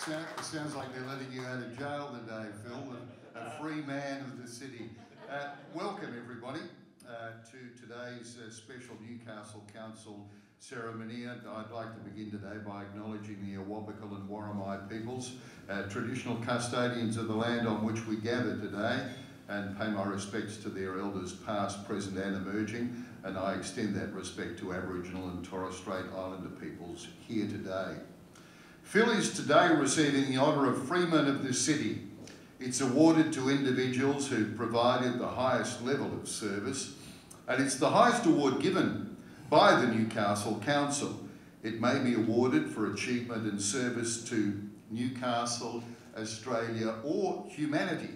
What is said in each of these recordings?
It sounds like they're letting you out of jail today, Phil, a free man of the city. Welcome, everybody, to today's special Newcastle Council ceremony. And I'd like to begin today by acknowledging the Awabakal and Warramai peoples, traditional custodians of the land on which we gather today, and pay my respects to their elders past, present and emerging, and I extend that respect to Aboriginal and Torres Strait Islander peoples here today. Phil is today receiving the honour of Freeman of the City. It's awarded to individuals who provided the highest level of service, and it's the highest award given by the Newcastle Council. It may be awarded for achievement and service to Newcastle, Australia or humanity.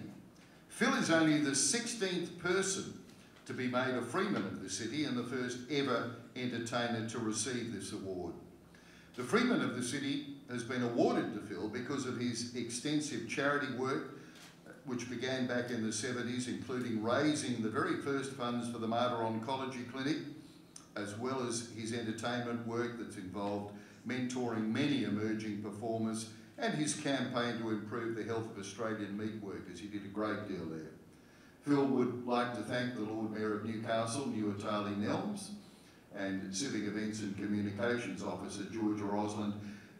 Phil is only the 16th person to be made a Freeman of the City and the first ever entertainer to receive this award. The Freeman of the City has been awarded to Phil because of his extensive charity work, which began back in the 70s, including raising the very first funds for the Mater Oncology Clinic, as well as his entertainment work that's involved mentoring many emerging performers and his campaign to improve the health of Australian meat workers. He did a great deal there. Phil would like to thank the Lord Mayor of Newcastle, Nuatali Nelms, and Civic Events and Communications Officer Georgia Rosland,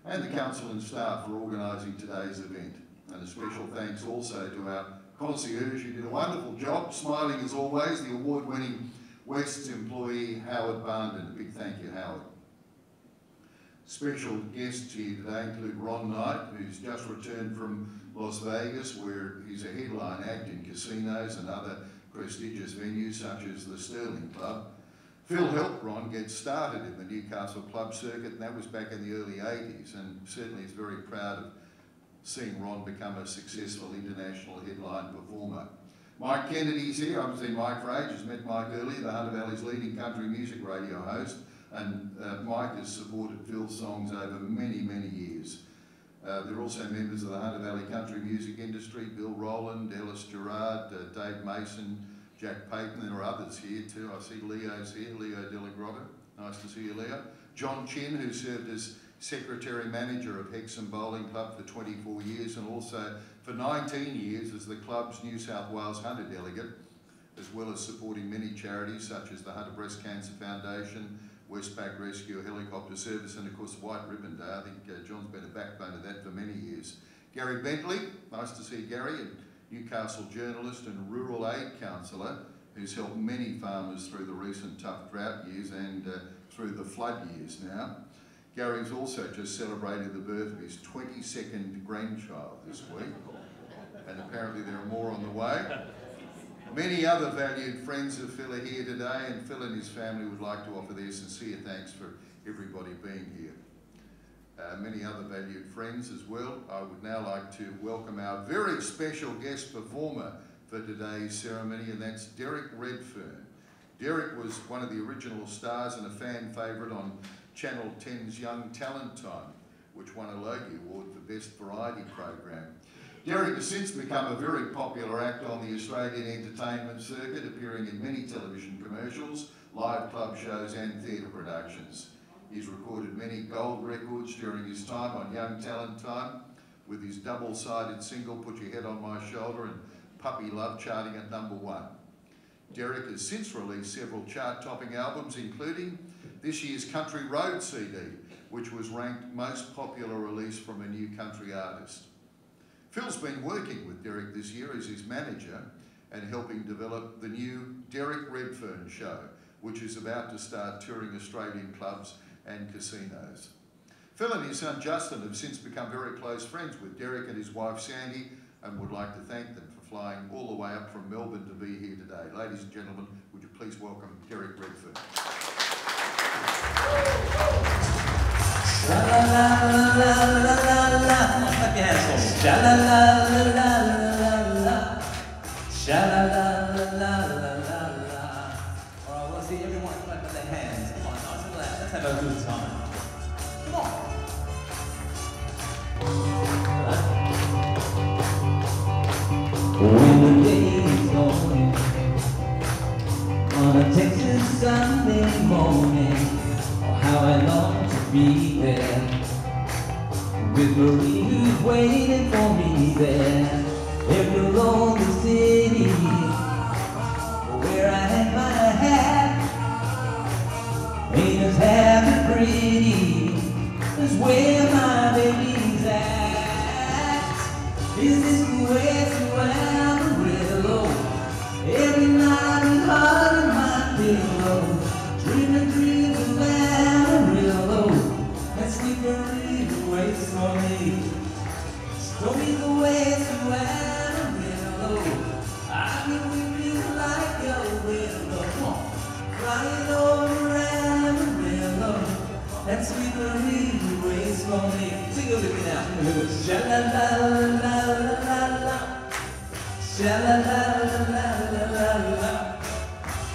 and the council and staff for organising today's event. And a special thanks also to our concierge, who did a wonderful job, smiling as always, the award-winning West's employee Howard Barnden. A big thank you, Howard. Special guests here today include Ron Knight, who's just returned from Las Vegas, where he's a headline act in casinos and other prestigious venues such as the Sterling Club. Phil helped Ron get started in the Newcastle club circuit, and that was back in the early 80s, and certainly is very proud of seeing Ron become a successful international headline performer. Mike Kennedy's here. I've seen Mike for ages, met Mike earlier, the Hunter Valley's leading country music radio host, and Mike has supported Phil's songs over many, many years. There are also members of the Hunter Valley country music industry, Bill Rowland, Ellis Gerard, Dave Mason, Jack Payton. There are others here too. I see Leo's here, Leo Delagrotta. Nice to see you, Leo. John Chin, who served as Secretary Manager of Hexham Bowling Club for 24 years and also for 19 years as the club's New South Wales Hunter Delegate, as well as supporting many charities such as the Hunter Breast Cancer Foundation, Westpac Rescue Helicopter Service, and of course White Ribbon Day. I think John's been a backbone of that for many years. Gary Bentley, nice to see Gary, and Newcastle journalist and rural aid counsellor, who's helped many farmers through the recent tough drought years and through the flood years now. Gary's also just celebrated the birth of his 22nd grandchild this week, and apparently there are more on the way. Many other valued friends of Phil are here today, and Phil and his family would like to offer their sincere thanks for everybody being here. Many other valued friends as well. I would now like to welcome our very special guest performer for today's ceremony, and that's Derek Redfern. Derek was one of the original stars and a fan favourite on Channel 10's Young Talent Time, which won a Logie Award for Best Variety Program. Derek has since become a very popular actor on the Australian entertainment circuit, appearing in many television commercials, live club shows and theatre productions. He's recorded many gold records during his time on Young Talent Time, with his double-sided single Put Your Head on My Shoulder and Puppy Love charting at #1. Derek has since released several chart-topping albums, including this year's Country Road CD, which was ranked most popular release from a new country artist. Phil's been working with Derek this year as his manager and helping develop the new Derek Redfern Show, which is about to start touring Australian clubs and casinos. Phil and his son Justin have since become very close friends with Derek and his wife Sandy, and would like to thank them for flying all the way up from Melbourne to be here today. Ladies and gentlemen, would you please welcome Derek Redfern. Alright, let's see everyone clap with their hands. Come on, nice and loud. Let's have a good time. Come on. When the day is dawning on a Texas Sunday morning, oh, how I long to be there with Marie, who's is waiting for me there. Every lonely city where I hang my hat ain't as happy pretty as where my baby's at. Is this the way to Amarillo? Every night with heart in my pillow, dreaming dreams of Amarillo, and slippery ways for me. Show me the way to Amarillo. I've been weeping like a willow, crying over Amarillo, and slippery ways for me. Sing it with me now. Sha-la-la-la-la-la-la-la, sha-la-la-la-la-la-la,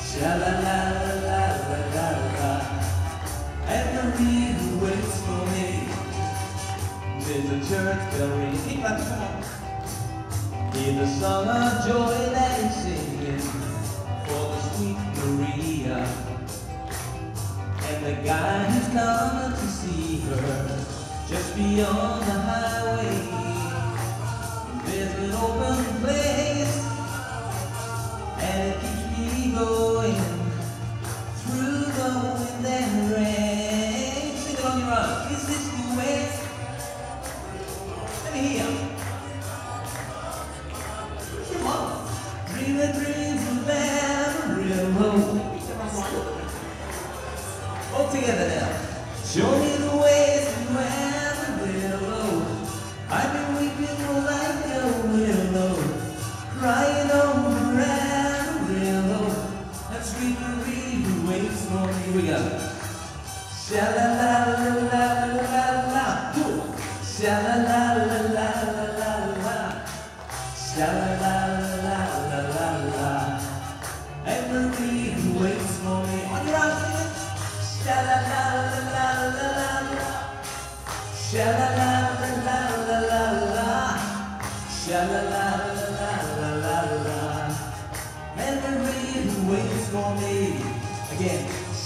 sha-la-la-la-la-la-la, and the river waits for me. There's a church bell ringing, come on. Hear the song of joy that is singing for the sweet Maria, and the guy who's coming to see her just beyond the highway. There's an open place, and it keeps me going through the wind and rain. Sing it on your own. Is this the way? Let me hear. Come on. Dreaming dreams of Amarillo. All together now. Show me the ways to Amarillo. I've been weeping like a willow, crying over Amarillo, and sweet Maria waits for me. Here we go. Sha-la-la-la-la-la-la-la, sha-la-la-la-la-la-la-la, sha-la-la-la-la-la-la, and Maria waits for me. On your own, sing it. Sha-la-la-la-la-la-la, sha-la-la-la-la-la-la, sha-la-la-la-la-la-la, and Maria waits for me. Again.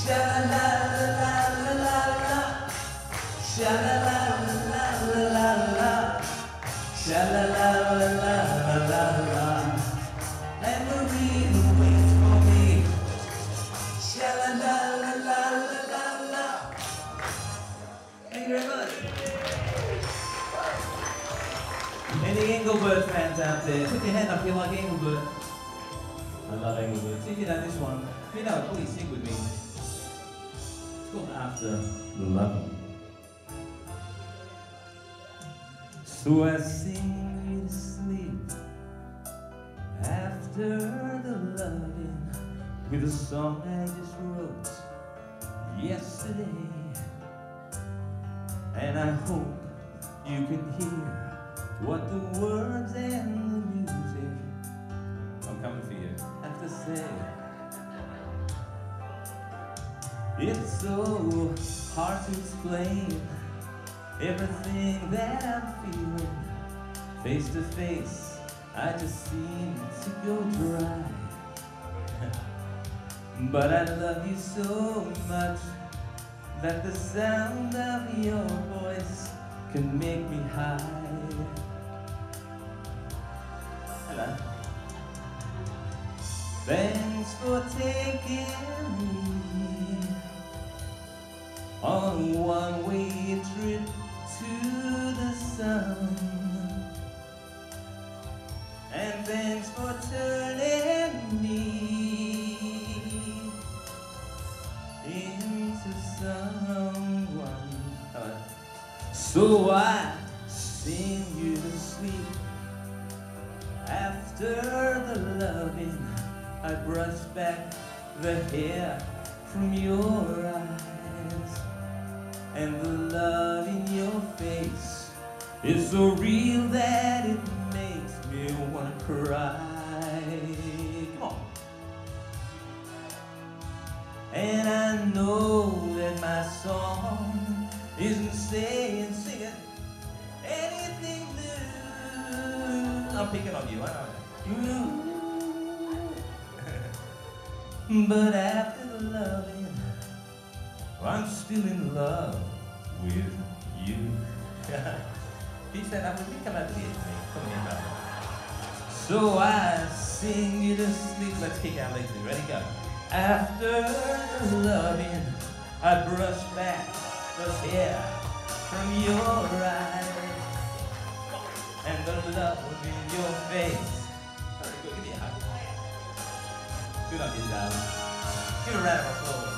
Sha-la-la-la-la-la-la, sha-la-la-la-la-la-la, sha-la-la-la-la-la-la, and Maria waits for me. Sha-la-la-la-la-la-la. Thank you very much. Any Engelbert fans out there? Put your hand up if you like Engelbert. I love Engelbert. See if you know this one. If you know it, please sing with me. It's called After the Loving. So I sing you to sleep after the loving with a song I just wrote yesterday, and I hope you can hear what the words and the music, I'm coming for you, have to say. It's so hard to explain everything that I'm feeling. Face to face, I just seem to go dry. But I love you so much that the sound of your voice can make me high. Hello. Thanks for taking me on a one-way trip to the sun, and thanks for turning me into someone. So I sing you to sleep after the loving. I brush back the hair from your eyes, and the love in your face is so real that it makes me wanna cry. Come on. And I know that my song isn't saying, sing it, anything new. I'm picking on you, I know that. But after the loving, I'm still in love with you. Can you stand up with me? Come over here to me. Come here, brother. So I sing you to sleep. Let's kick our legs in. Ready, go. After the loving, I brush back the hair from your eyes and the love in your face. Very good. Give me a hug. Good on you, darling. Give a round of applause.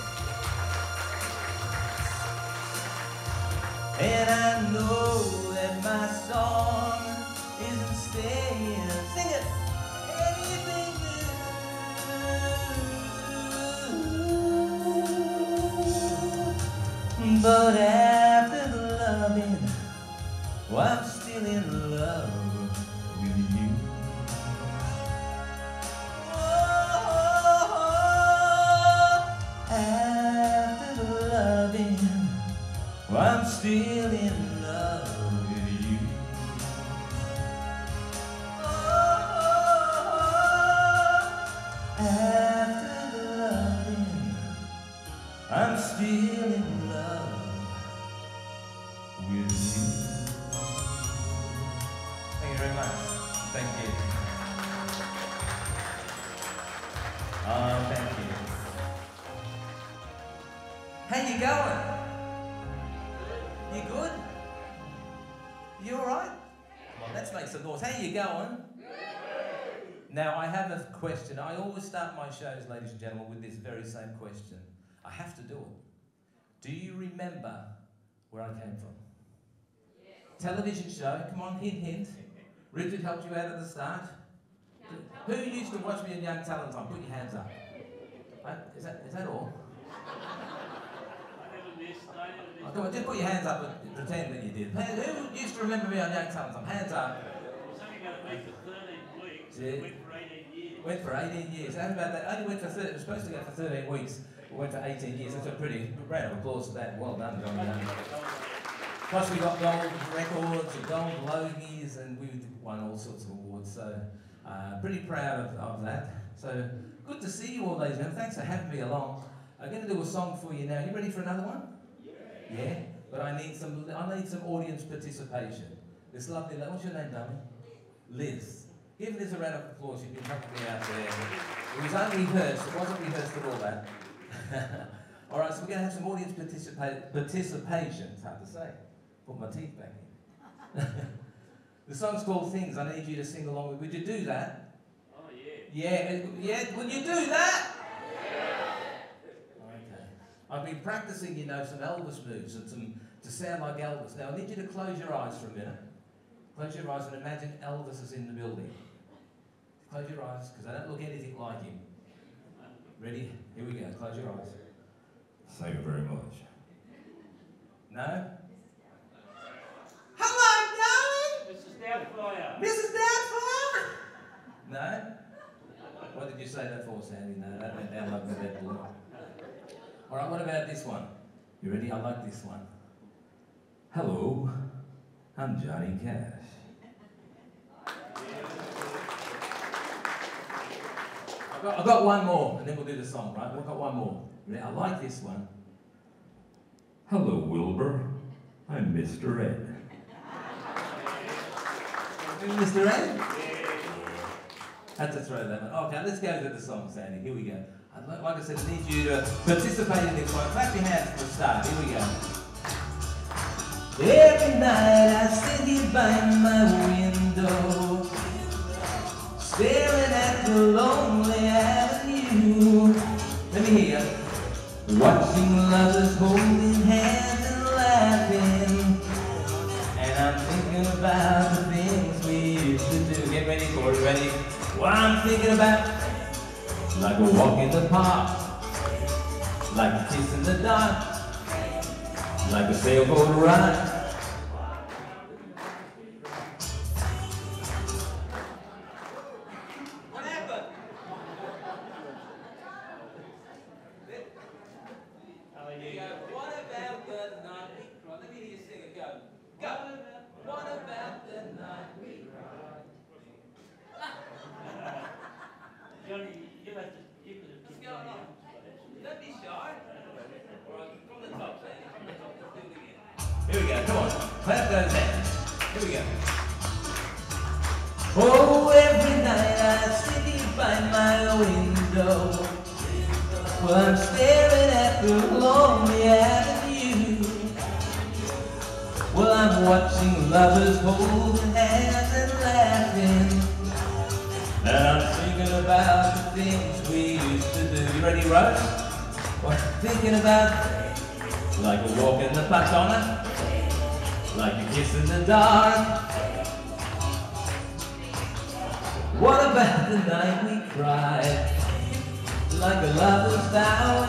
And I know that my song isn't staying. Sing it. Anything new. But after the loving, well, I'm still in love with you. After the loving, well, I'm still in love with you. After the loving, I'm still in love with you. Thank you very much. Thank you. Oh, thank you. How you going? You good? You alright? Well, let's make some noise. How you going? Now, I have a question. I always start my shows, ladies and gentlemen, with this very same question. I have to do it. Do you remember where I came from? Television show, come on, hint, hint. Richard helped you out at the start. Who used to watch me in Young Talent Time? Put your hands up. Is that all? Oh, come on, just put your hands up and pretend that you did. Who used to remember me on Young Talent Time? Hands up. I was only going to be for 13 weeks. Yeah. Went for 18 years. Went for 18 years. How about that? Only went for 30, it was supposed to go for 13 weeks. Went for 18 years. That's a pretty round of applause for that. Well done, John. Plus we got gold records and gold logies, and we won all sorts of awards. So pretty proud of that. So good to see you all, ladies and gentlemen. Thanks for having me along. I'm going to do a song for you now. You ready for another one? Yeah. But I need some audience participation. This lovely lady. What's your name, darling? Liz. Give Liz a round of applause. She's been helping me out there. It was unrehearsed. It wasn't rehearsed at all, that. All right, so we're going to have some audience participation. It's hard to say. Put my teeth back in. The song's called Things. I need you to sing along with. Would you do that? Oh, yeah. Yeah. Would you do that? Okay. I've been practicing, you know, some Elvis moves and to sound like Elvis. Now, I need you to close your eyes for a minute. Close your eyes and imagine Elvis is in the building. Close your eyes, because I don't look anything like him. Ready? Here we go. Close your eyes. Thank you very much. No? Hello, darling! Mrs. Doubtfire. Mrs. Doubtfire! No? What did you say that for, Sandy? No, that went down like the red balloon. All right, what about this one? You ready? I like this one. Hello, I'm Johnny Cash. I've got one more, and then we'll do the song, right? We've got one more. Ready? I like this one. Hello, Wilbur. I'm Mr. Ed. Mr. Ed? Had to throw that one. Okay, let's go to the song, Sandy. Here we go. Like I said, I need you to participate in this one. Clap your hands for a start. Here we go. Every night I sit here by my window, staring at the lonely avenue. Let me hear you. Watching lovers holding hands and laughing, and I'm thinking about the things we used to do. Get ready for it, ready? What I'm thinking about, like a walk in the park, like a kiss in the dark, like a sailboat ride. What happened? Oh, Here you yeah. go. What about the night we cried? Let me hear you sing it. Go. Go. What about the night we cried? Johnny, you'll have to give it a What's kick. going on? Don't be shy. All right, from the top, Sandy. From the top. Let's do it again. Here we go. Come on. Clap those hands. Here we go. Oh, every night I sit by my window. Well, I'm staring at the lonely avenue. Well, I'm watching lovers holding hands and laughing. And I'm thinking about the things we used to do. You ready, Rose? Well, I'm thinking about like a walk in the park, Donna, like a kiss in the dark. What about the night we cried? Like a lover's vow.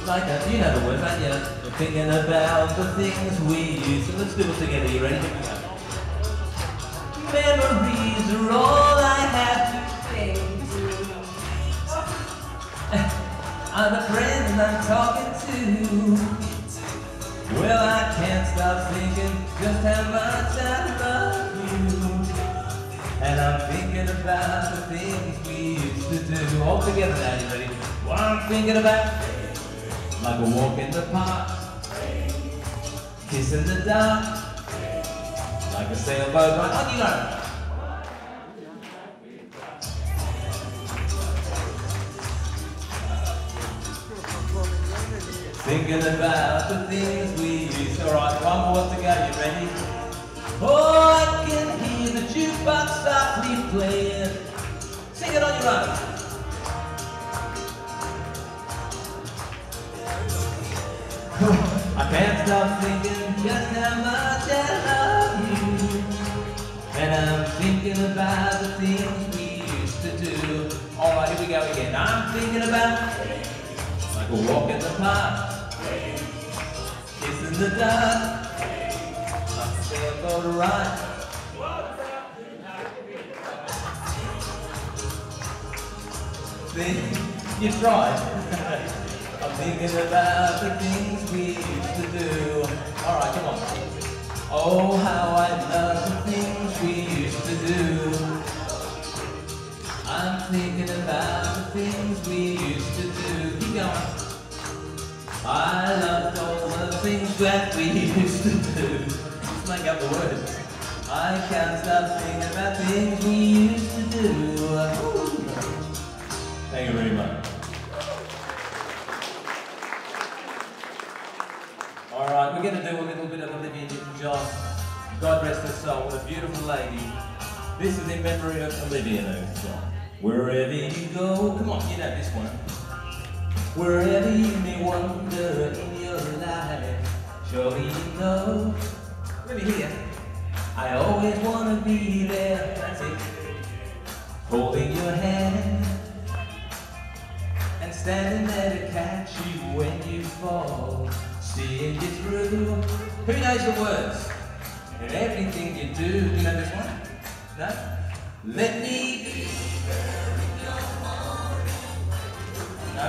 Like a, you know the word, man, yeah. We're thinking about the things we used to. Let's do it together, you ready? Here we go. Memories are all I have to cling to. I'm the friends I'm talking to. Well, I can't stop thinking just how much I love you. And I'm thinking about the things we used to do. All together now, you ready? What I'm thinking about, like a walk in the park, kiss in the dark, like a sailboat ride. On you go. Thinking about the things we used to. Alright, one more to go, you ready? Oh, I can hear the jukebox softly playing. Sing it on your own. I can't stop thinking just how much I love you. And I'm thinking about the things we used to do. Alright, here we go again. I'm thinking about like a walk in the park, kiss in the dark, like a sailboat ride. See, you tried. I'm thinking about the things we used to do. Alright, come on. Oh, how I love the things we used to do. I'm thinking about the things we used to do. Keep going. I loved all the things that we used to do. Just make up the words. I can't stop thinking about things we used to do. Thank you very much. Alright, we're going to do a little bit of Olivia Newton-John. God rest her soul, what a beautiful lady. This is in memory of Olivia Newton-John. Wherever you go, come on, you know this one. Wherever you may wander in your life, surely you know. Let me hear. I always want to be there, that's it. Holding your hand and standing there to catch you when you fall. Seeing you through. Who knows the words? In everything you do. Do you know this one? No? Let me be there in your morning. No?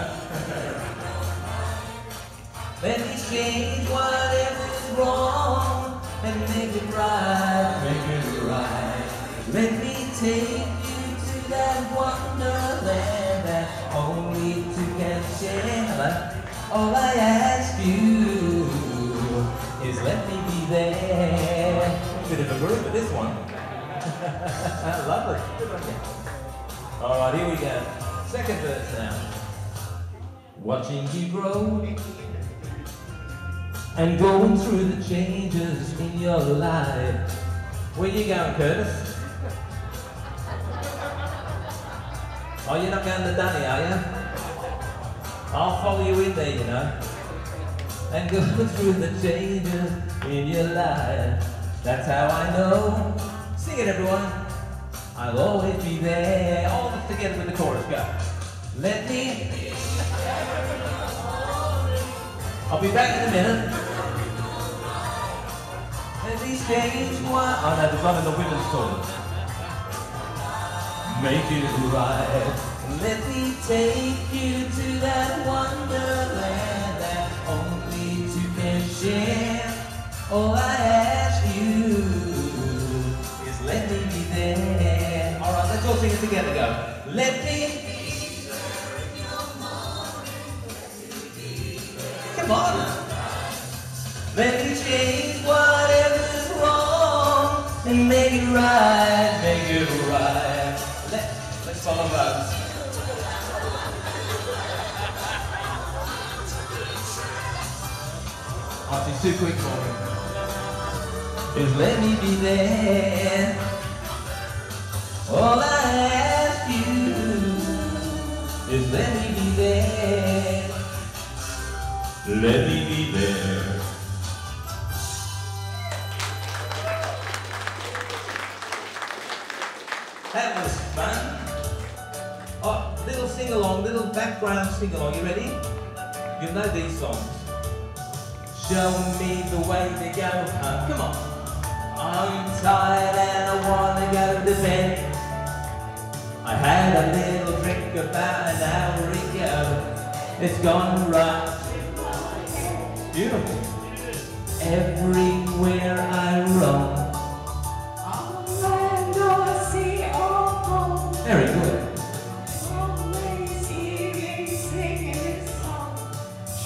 Let me change whatever's wrong and make it right. Make it right. Let me take you to that wonderland that only two can share. All I ask you is let me be there. Bit of a groove with this one. Lovely. Alright, here we go. Second verse now. Watching you grow and going through the changes in your life. Where you going, Curtis? Oh, you're not going to Dunny, are you? I'll follow you in there, you know, and go through the changes in your life. That's how I know. Sing it, everyone. I'll always be there. All of us together with the chorus. Go. Let me. I'll be back in a minute. Let me change one. Oh no, there's one in the women's chorus. Make it right. Let me take you to that wonderland that only two can share. All I ask you is let me be there. Alright, let's all sing it together, go. Let me. Come on. Let me change whatever's wrong. make it right, make it right. Let's follow those. Oh, it's too quick for me. Just let me be there. All I ask you is let me be there. Let me be there. That was fun. Oh, little sing-along, little background sing-along. You ready? You know these songs. Show me the way to go home. Come on. I'm tired and I want to go to bed. I had a little drink about an hour ago. It's gone right. Beautiful. Everywhere I roam. Very good. Always hearing, singing this song.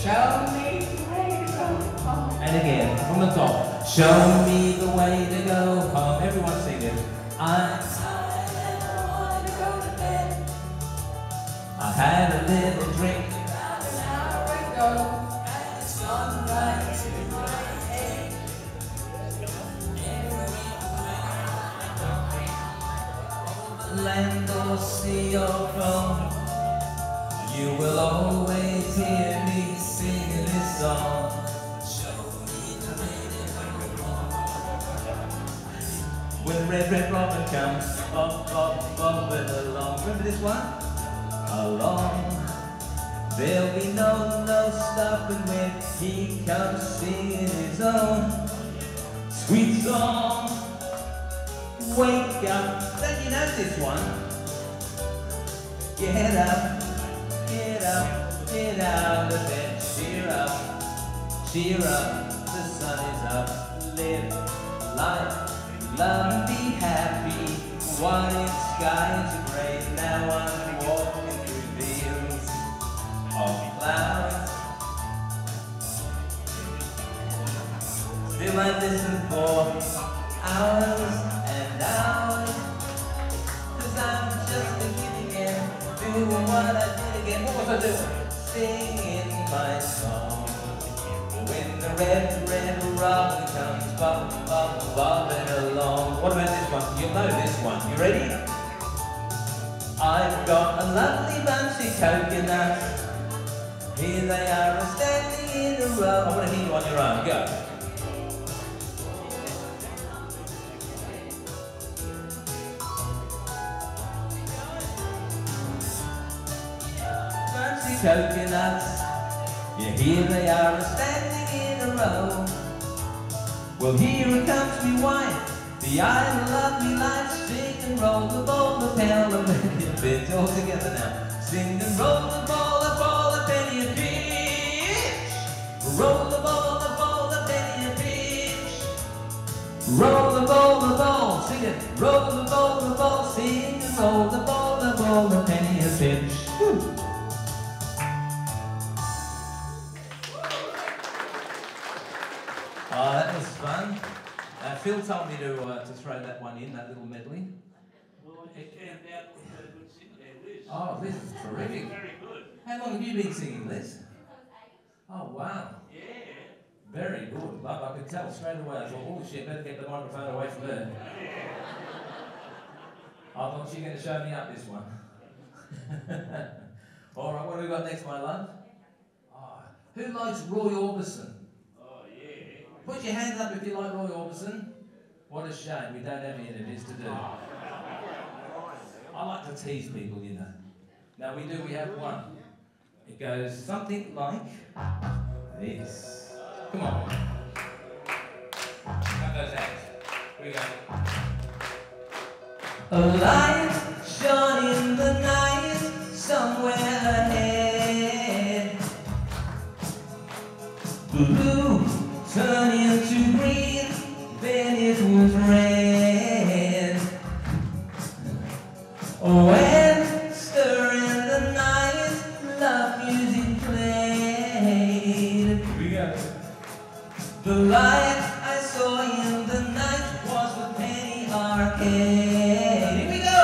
Show me the way to go home. And again, from the top. Show me the way to go home. Everyone sing it. I'm tired and I want to go to bed. I had a little drink about an hour ago, and it's gone right to my head. Land or sea or from, you will always hear me singing this song. Show me the way to go home. When Red Robin comes, bobbing along. Remember this one? Along. There'll be no stopping when he comes singing his own sweet song. Wake up. Don't you know this one? Get up, get up, get out of bed. Cheer up, the sun is up. Live life, love and be happy. White skies are grey. Now I'm walking through fields of clouds. Still I listen for hours and hours, 'cause I'm just a kid again, doing what I did again. What was I doing? Singing my song. When the red robin comes bobbing along. What about this one? You'll know this one. You ready? I've got a lovely bunch of coconuts. Here they are standing in a row. I want to hear you on your own. Go. Coconuts, yeah, here they are standing in a row. Well, here comes me wine, the idol of me life. Sing and roll the ball, the pound, the penny a pinch. All together now. Sing and roll the ball, a penny a pinch. Roll the ball, the penny a pinch. Roll the ball, sing it. Roll the ball, sing and roll the ball, the penny a pinch. Woo. Oh, that was fun. Phil told me to throw that one in, that little medley. Well, it turned out a good singer there, Liz. Oh, Liz is terrific. Very good. How long have you been singing, Liz? Oh, wow. Yeah. Very good. Love, I could tell straight away. I thought, oh shit, better get the microphone away from her. I thought she was going to show me up this one. All right, what have we got next, my love? Oh, who likes Roy Orbison? Put your hands up if you like Roy Orbison. What a shame we don't have any interviews to do. I like to tease people, you know. Now we have one. It goes something like this. Come on. Cut those out. Here we go. A light shone in the night somewhere ahead. Blue turning to green, then it was red. When stirring the night, love music played. Here we go. The light I saw in the night was the penny of arcade. Here we go!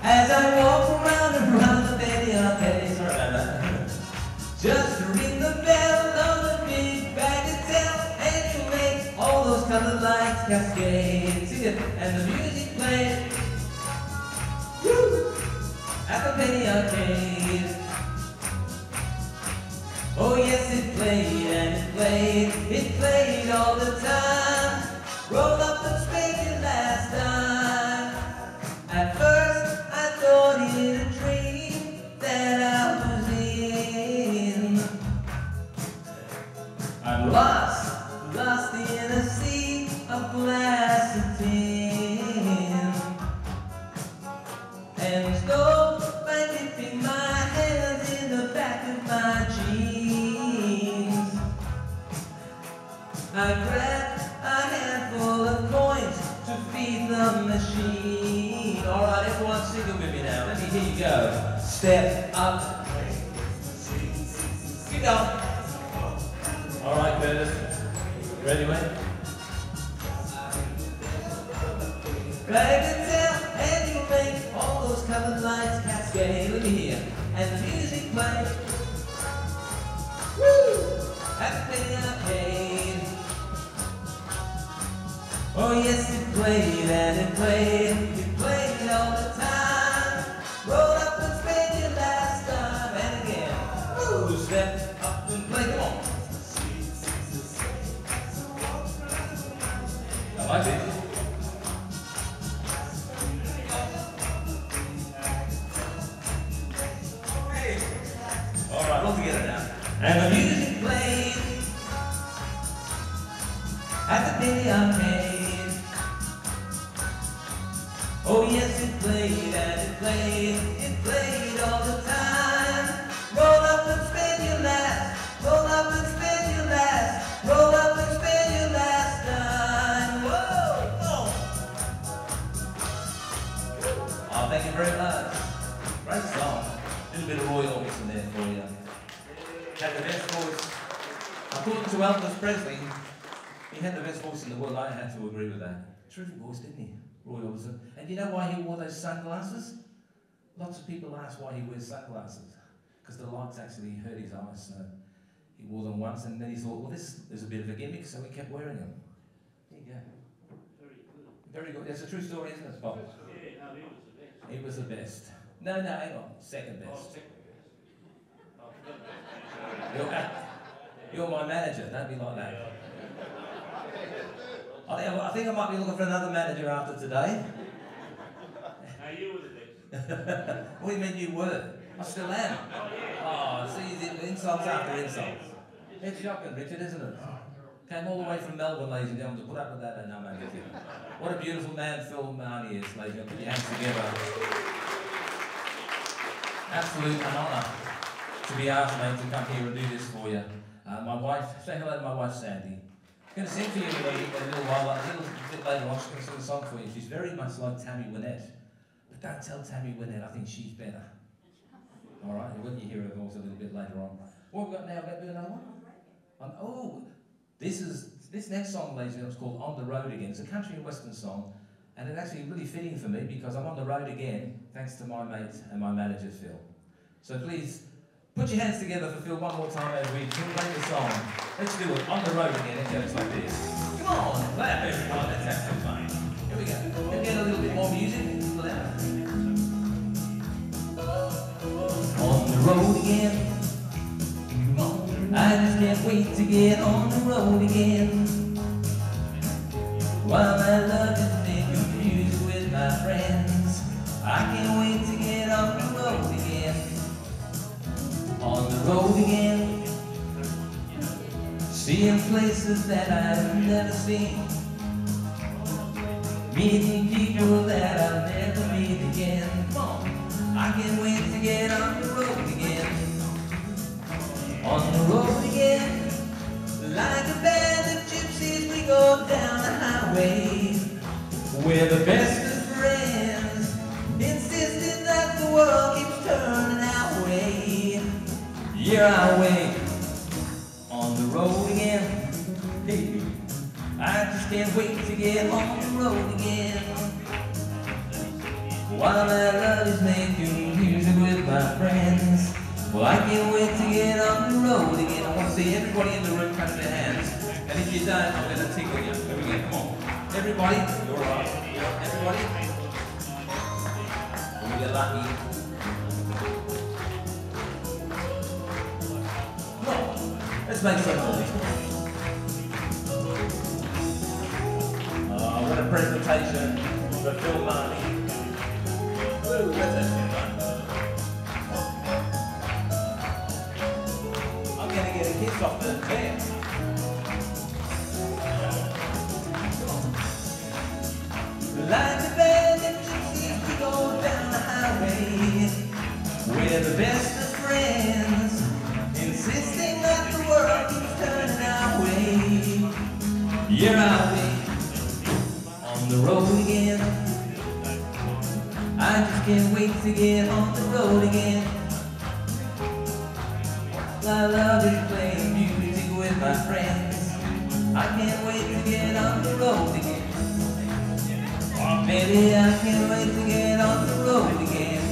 As I walk around and round the Betty Arcade, sorry about that. Just to ring the bell of the big bagatelle, and you make all those colored lights cascade. Sing it, and the music plays. Woo! At the Betty Arcade. Oh yes, it played and it played all the time. Roll up and spin your last time. At first I thought it a dream that I was in. I'm lost in a sea of glass and tin. And snow by dipping my hands in the back of my jeans. I grabbed a handful of coins to feed the machine. Alright, everyone sing it with me now. Let me hear you go. Step up. Keep going. Alright, Curtis. You ready, mate? Bagatelle, and you make all those colored lights cascade. Let me hear. And the music plays. Woo! At the arcade. Oh yes, it played and it played all the time. Roll up and spin your last time, and again. Woo! Step up and play, come on. I like it. Alright, all together now. And the music played at the Betty Arcade. Oh yes, it played and it played all the time. Roll up and spin your last, roll up and spin your last, roll up and spin your last time. Whoa! Oh, thank you very much. Great song. A little bit of Roy Orbison there for you. Had the best voice. According to Elvis Presley, he had the best voice in the world. I had to agree with that. Terrific voice, didn't he? Roy Orbison. And you know why he wore those sunglasses? Lots of people ask why he wears sunglasses. Because the lights actually hurt his eyes, so he wore them once and then he thought, well, this is a bit of a gimmick, so he kept wearing them. There you go. Very good. Very good. It's a true story, isn't it, Bob? Yeah, no, he was the best. He was the best. No, hang on. Second Oh, best. second best. You're my manager, don't be like that. I think I might be looking for another manager after today. No, you were the best. What do you mean you were? I still am. Oh, see, insults after insults. It's shocking, Richard, isn't it? Came all the way from Melbourne, ladies and gentlemen, to put up with that, and no man gets it. What a beautiful man Phil Mahoney is, ladies and gentlemen. Put your hands together. Absolute an honour to be asked, mate, to come here and do this for you. My wife, say hello to my wife, Sandy. I'm going to sing for you a little while, a little bit later on. She's going to sing a song for you. She's very much like Tammy Wynette. But don't tell Tammy Wynette, I think she's better. All right, when you hear her voice a little bit later on. What have we got now? We're going to do another one? Oh, this next song, ladies and gentlemen, is called On the Road Again. It's a country and western song, and it's actually really fitting for me because I'm on the road again, thanks to my mate and my manager, Phil. So please, put your hands together for Phil one more time as we play the song. Let's do it. On the road again. It goes like this. Come on, clap everyone. Let's have some fun. Here we go. Can we get a little bit more music? On the road again. Come on. I just can't wait to get on the road again. While I love to make good music with my friends, I can't wait to get on the road again. On the road again, seeing places that I've never seen, meeting people that I'll never meet again. Come on, I can't wait to get on the road again. On the road again, like a band of gypsies, we go down the highway. We're the best of friends, insisting that the world keeps turning our way. Yeah, our way. On the road again. can't wait to get on the road again. While my love is making music with my friends. Well, I can't wait to get on the road again. I want to see everybody in the room clap their hands. And if you don't, I'm going to tickle you. Here we go, come on. Everybody, you're right. Everybody. When you're lucky. Come on, let's make some noise. I've got a presentation for Phil Mahoney. Woo, that's actually fun. I'm going to get a kiss off the chair. Like the band and gypsies, we go down the highway. We're the best of friends, insisting that the world keeps turning our way. You're our way, on the road again. I just can't wait to get on the road again. I love is playing music with my friends. I can't wait to get on the road again. Baby, I can't wait to get on the road again.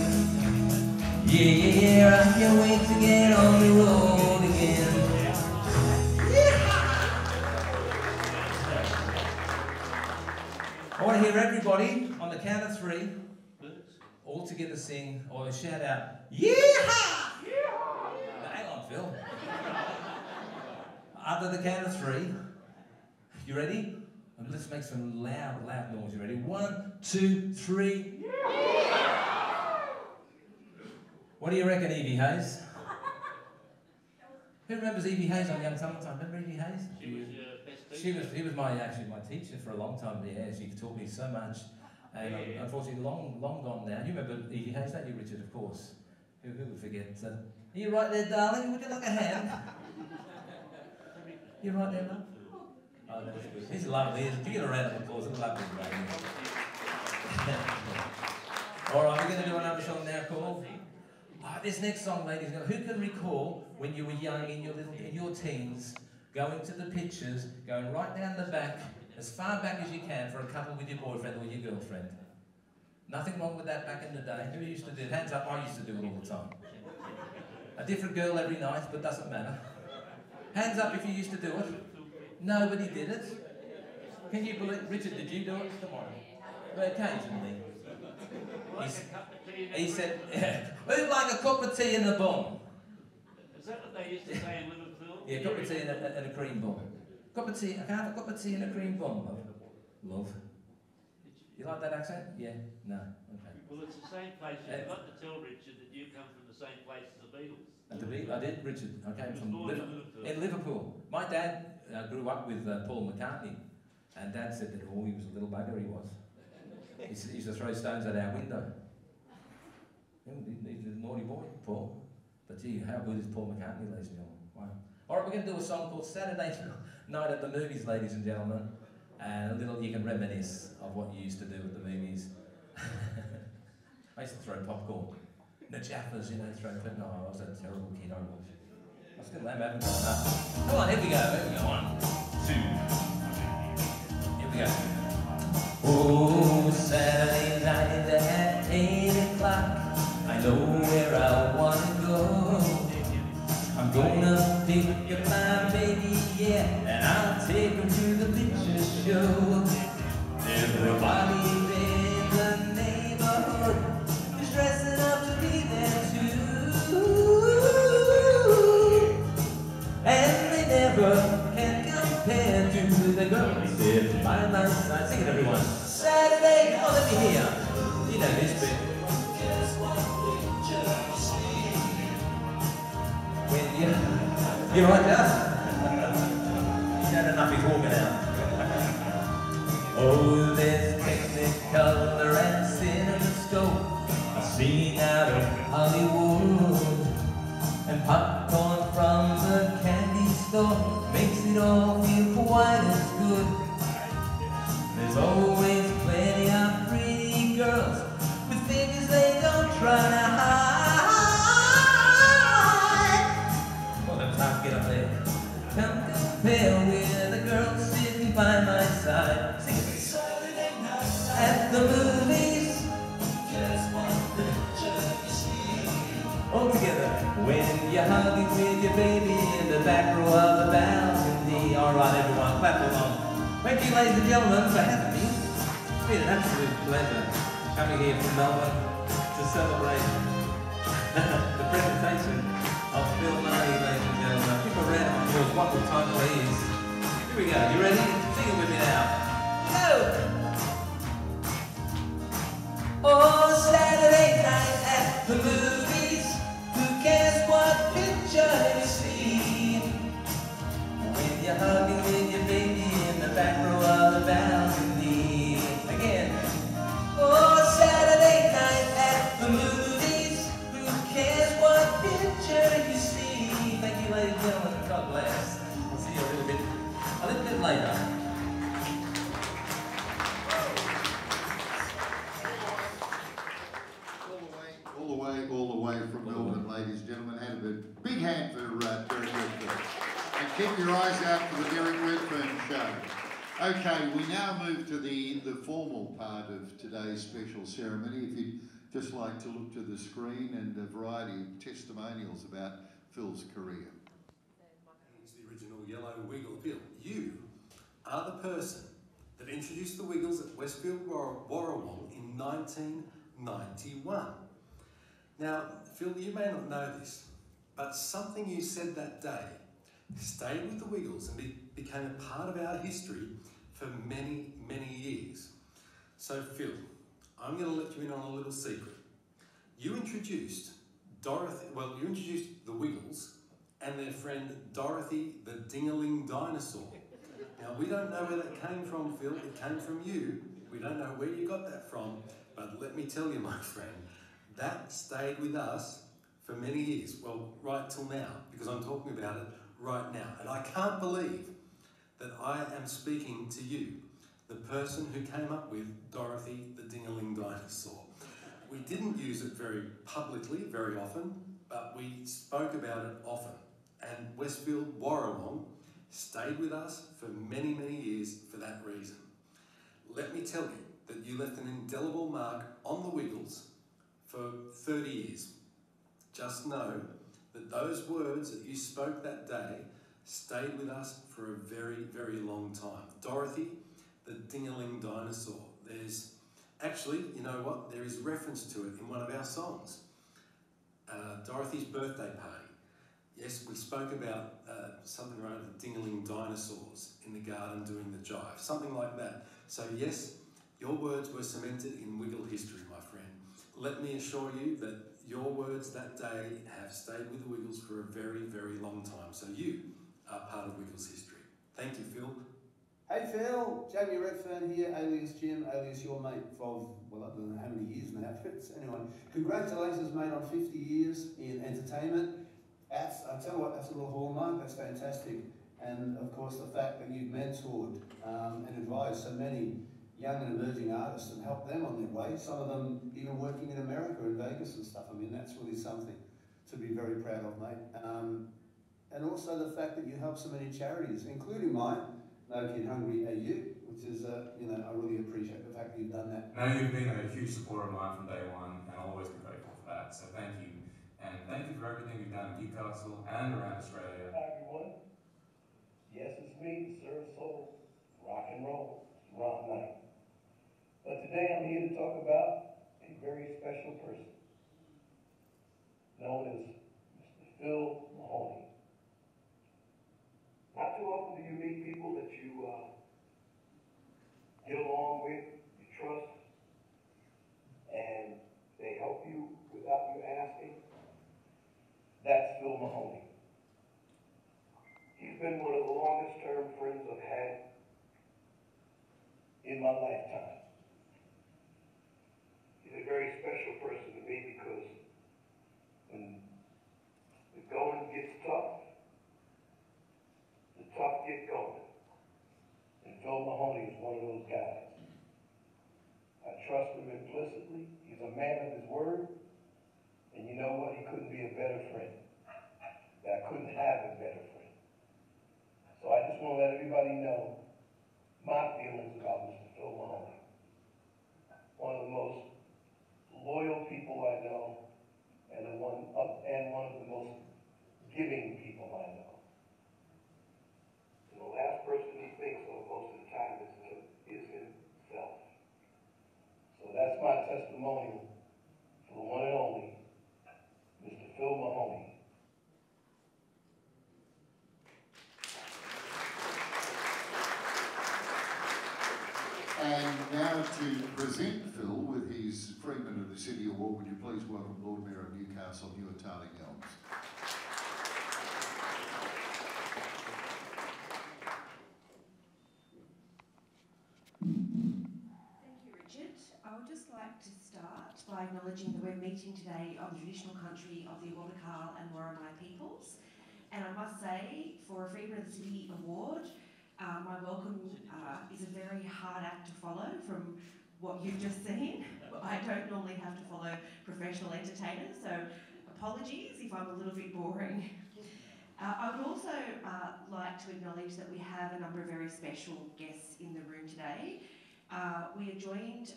Yeah, I can't wait to get on the road again. I want to hear everybody on the count of 3 all together sing or shout out, yeehaw! Hang on, Phil. After the count of 3, you ready? And let's make some loud noise. You ready? 1, 2, 3. What do you reckon, Evie Hayes? Who remembers Evie Hayes on Young Summertime? Remember Evie Hayes? She was your best teacher. He was my teacher for a long time. Yeah, she taught me so much. And unfortunately, long gone now. You remember Evie Hayes, don't you, Richard? Of course. Who would forget? Are you right there, darling? Would you like a hand? You right there, love? Oh, that's good. He's lovely. Give it a round of applause. It's lovely, baby. All right, we're going to do another song now called. This next song, ladies and gentlemen. Who can recall when you were young, in your teens, going to the pictures, going right down the back, as far back as you can, for a couple with your boyfriend or your girlfriend? Nothing wrong with that back in the day. Who used to do it? Hands up. I used to do it all the time. A different girl every night, but doesn't matter. Hands up if you used to do it. Nobody did it. Can you believe, Richard, did you do it? Come on. Well, occasionally. He said, who'd like a cup of tea and a bun? Is that what they used to say in Liverpool? Yeah, cup of tea and a cream bun. Cup of tea, I can have a cup of tea and a cream bun, love. Love. You like that accent? Yeah? No? Okay. Well, it's the same place. You've got to tell Richard that you come from the same place as the Beatles. And the Beatles? I did, Richard. I came from Liverpool. My dad grew up with Paul McCartney, and Dad said that, he was a little bugger, he was. He used to throw stones at our window. He's a naughty boy, Paul. But gee, how good is Paul McCartney, ladies and gentlemen? Wow. All right, we're going to do a song called Saturday Night at the Movies, ladies and gentlemen. And a little, you can reminisce of what you used to do at the movies. I used to throw popcorn. The Jaffas, throw popcorn. No, I was a terrible kid, I was. I still am, haven't got enough. Come on, here we go. 1, 2. Here we go. Oh, Saturday night at 8 o'clock, I know where I want to go. I'm gonna pick up my baby, yeah, and I'll take her to the picture show. Everybody in the neighborhood is dressing up to be there too, and they never can compare to the girls sitting by my side. Sing it, everyone. Saturday, oh, let me hear. You know this bit. When you're right now. You've had enough, he's walking out. Oh, there's Technicolor and CinemaScope, a scene out of Hollywood, and popcorn from the candy store makes it all feel quite as good. There's always plenty of pretty girls with figures they don't try to hide. Well, them time to get up there. Come compare with the girl sitting by my side. all together. When you're hugging with your baby in the back row of the balcony. All right, everyone, clap along. Thank you, ladies and gentlemen, for having me. It's been an absolute pleasure coming here from Melbourne to celebrate the presentation of Phil Mahoney, ladies and gentlemen. Give a round of applause one more time, please. Here we go. You ready? Sing it with me now. Go! Oh, Saturday night at the movies. Who cares what picture you see? When you're hugging with your baby in the back row of the balcony. Again. Oh, Saturday night at the movies. Who cares what picture you see? Thank you, ladies and gentlemen. God bless. I'll see you a little bit later. All the way from Melbourne, ladies and gentlemen. Have a big hand for Derek Redfern. And keep your eyes out for the Derek Redfern show. Okay, we now move to the formal part of today's special ceremony. If you'd just like to look to the screen and a variety of testimonials about Phil's career. It's the original yellow Wiggle. Phil, you are the person that introduced the Wiggles at Westfield Warrawong in 1991. Now, Phil, you may not know this, but something you said that day stayed with the Wiggles and became a part of our history for many, many years. So, Phil, I'm going to let you in on a little secret. You introduced you introduced the Wiggles and their friend Dorothy the Dingaling Dinosaur. Now, we don't know where that came from, Phil. It came from you. We don't know where you got that from, but let me tell you, my friend, that stayed with us for many years. Well, right till now, because I'm talking about it right now. And I can't believe that I am speaking to you, the person who came up with Dorothy the Dingaling Dinosaur. We didn't use it very publicly, very often, but we spoke about it often. And Westfield Warrawong stayed with us for many, many years for that reason. Let me tell you that you left an indelible mark on the Wiggles for 30 years. Just know that those words that you spoke that day stayed with us for a very, very long time. Dorothy, the Dingaling Dinosaur. There's actually, you know what, there is reference to it in one of our songs. Dorothy's birthday party. Yes, we spoke about something around the Dingaling Dinosaurs in the garden doing the jive, something like that. So yes, your words were cemented in Wiggle history, my friend. Let me assure you that your words that day have stayed with the Wiggles for a very, very long time. So you are part of Wiggles history. Thank you, Phil. Hey Phil, Jamie Redfern here, alias Jim, alias your mate of, well, I don't know how many years now, but anyway, congratulations mate on 50 years in entertainment. I tell you what, that's a little hallmark, that's fantastic. And of course the fact that you've mentored and advised so many young and emerging artists and helped them on their way, some of them even working in America and Vegas and stuff. I mean, that's really something to be very proud of, mate. And also the fact that you help so many charities, including mine, No Kid Hungry AU, which is, you know, I really appreciate the fact that you've done that. No, you've been a huge supporter of mine from day one, and I'll always be grateful for that. So thank you. And thank you for everything you've done in Newcastle and around Australia. Hi everyone. Yes, it's me, the Serve Soul, rock and roll, Ron Knight. But today I'm here to talk about a very special person, known as Mr. Phil Mahoney. Not too often do you meet people that you get along with, you trust, and they help you without you asking. That's Phil Mahoney. He's been one of the longest term friends I've had in my lifetime. He's a very special person to me because when the going gets tough, the tough get going. And Phil Mahoney is one of those guys. I trust him implicitly. He's a man of his word. And you know what? He couldn't be a better friend. I couldn't have a better friend. So I just want to let everybody know my feelings about Mr. Phil Mahoney. and one of the most giving people I know. And the last person he thinks of most of the time is himself. So that's my testimonial for the one and only Mr. Phil Mahoney. And now to present Phil with his Freeman of the City Award, would you please welcome Lord Mayor of Newcastle, Tarling Elms. Thank you, Richard. I would just like to start by acknowledging that we're meeting today on the traditional country of the Awabakal and Worimi peoples. And I must say, for a Freeman of the City Award, my welcome is a very hard act to follow from what you've just seen. I don't normally have to follow professional entertainers, so apologies if I'm a little bit boring. I would also like to acknowledge that we have a number of very special guests in the room today. We are joined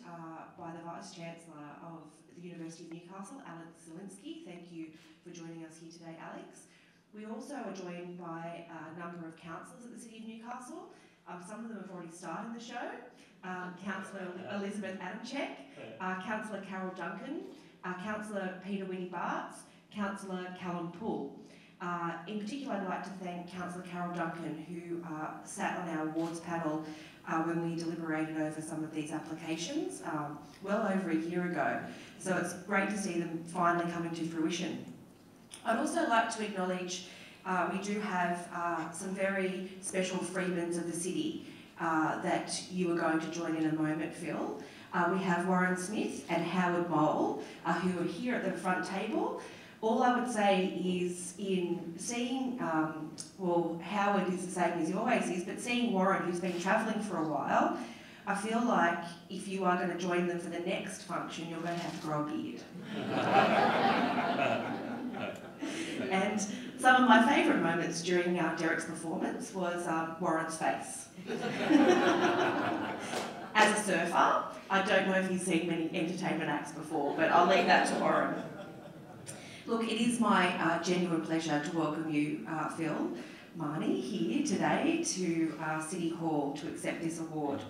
by the Vice-Chancellor of the University of Newcastle, Alex Zielinski. Thank you for joining us here today, Alex. We also are joined by a number of councillors at the City of Newcastle. Some of them have already started the show. Councillor Elizabeth Adamczyk, Councillor Carol Duncan, Councillor Peter Winnie Bartz, Councillor Callum Poole. In particular, I'd like to thank Councillor Carol Duncan, who sat on our awards panel when we deliberated over some of these applications well over a year ago. So it's great to see them finally coming to fruition. I'd also like to acknowledge we do have some very special Freemans of the city that you are going to join in a moment, Phil. We have Warren Smith and Howard Mole, who are here at the front table. All I would say is in seeing, well, Howard is the same as he always is, but seeing Warren, who's been travelling for a while, I feel like if you are going to join them for the next function, you're going to have to grow a beard. And some of my favourite moments during Derek's performance was Warren's face. As a surfer, I don't know if he's seen many entertainment acts before, but I'll leave that to Warren. Look, it is my genuine pleasure to welcome you, Phil Mahoney, here today to City Hall to accept this award.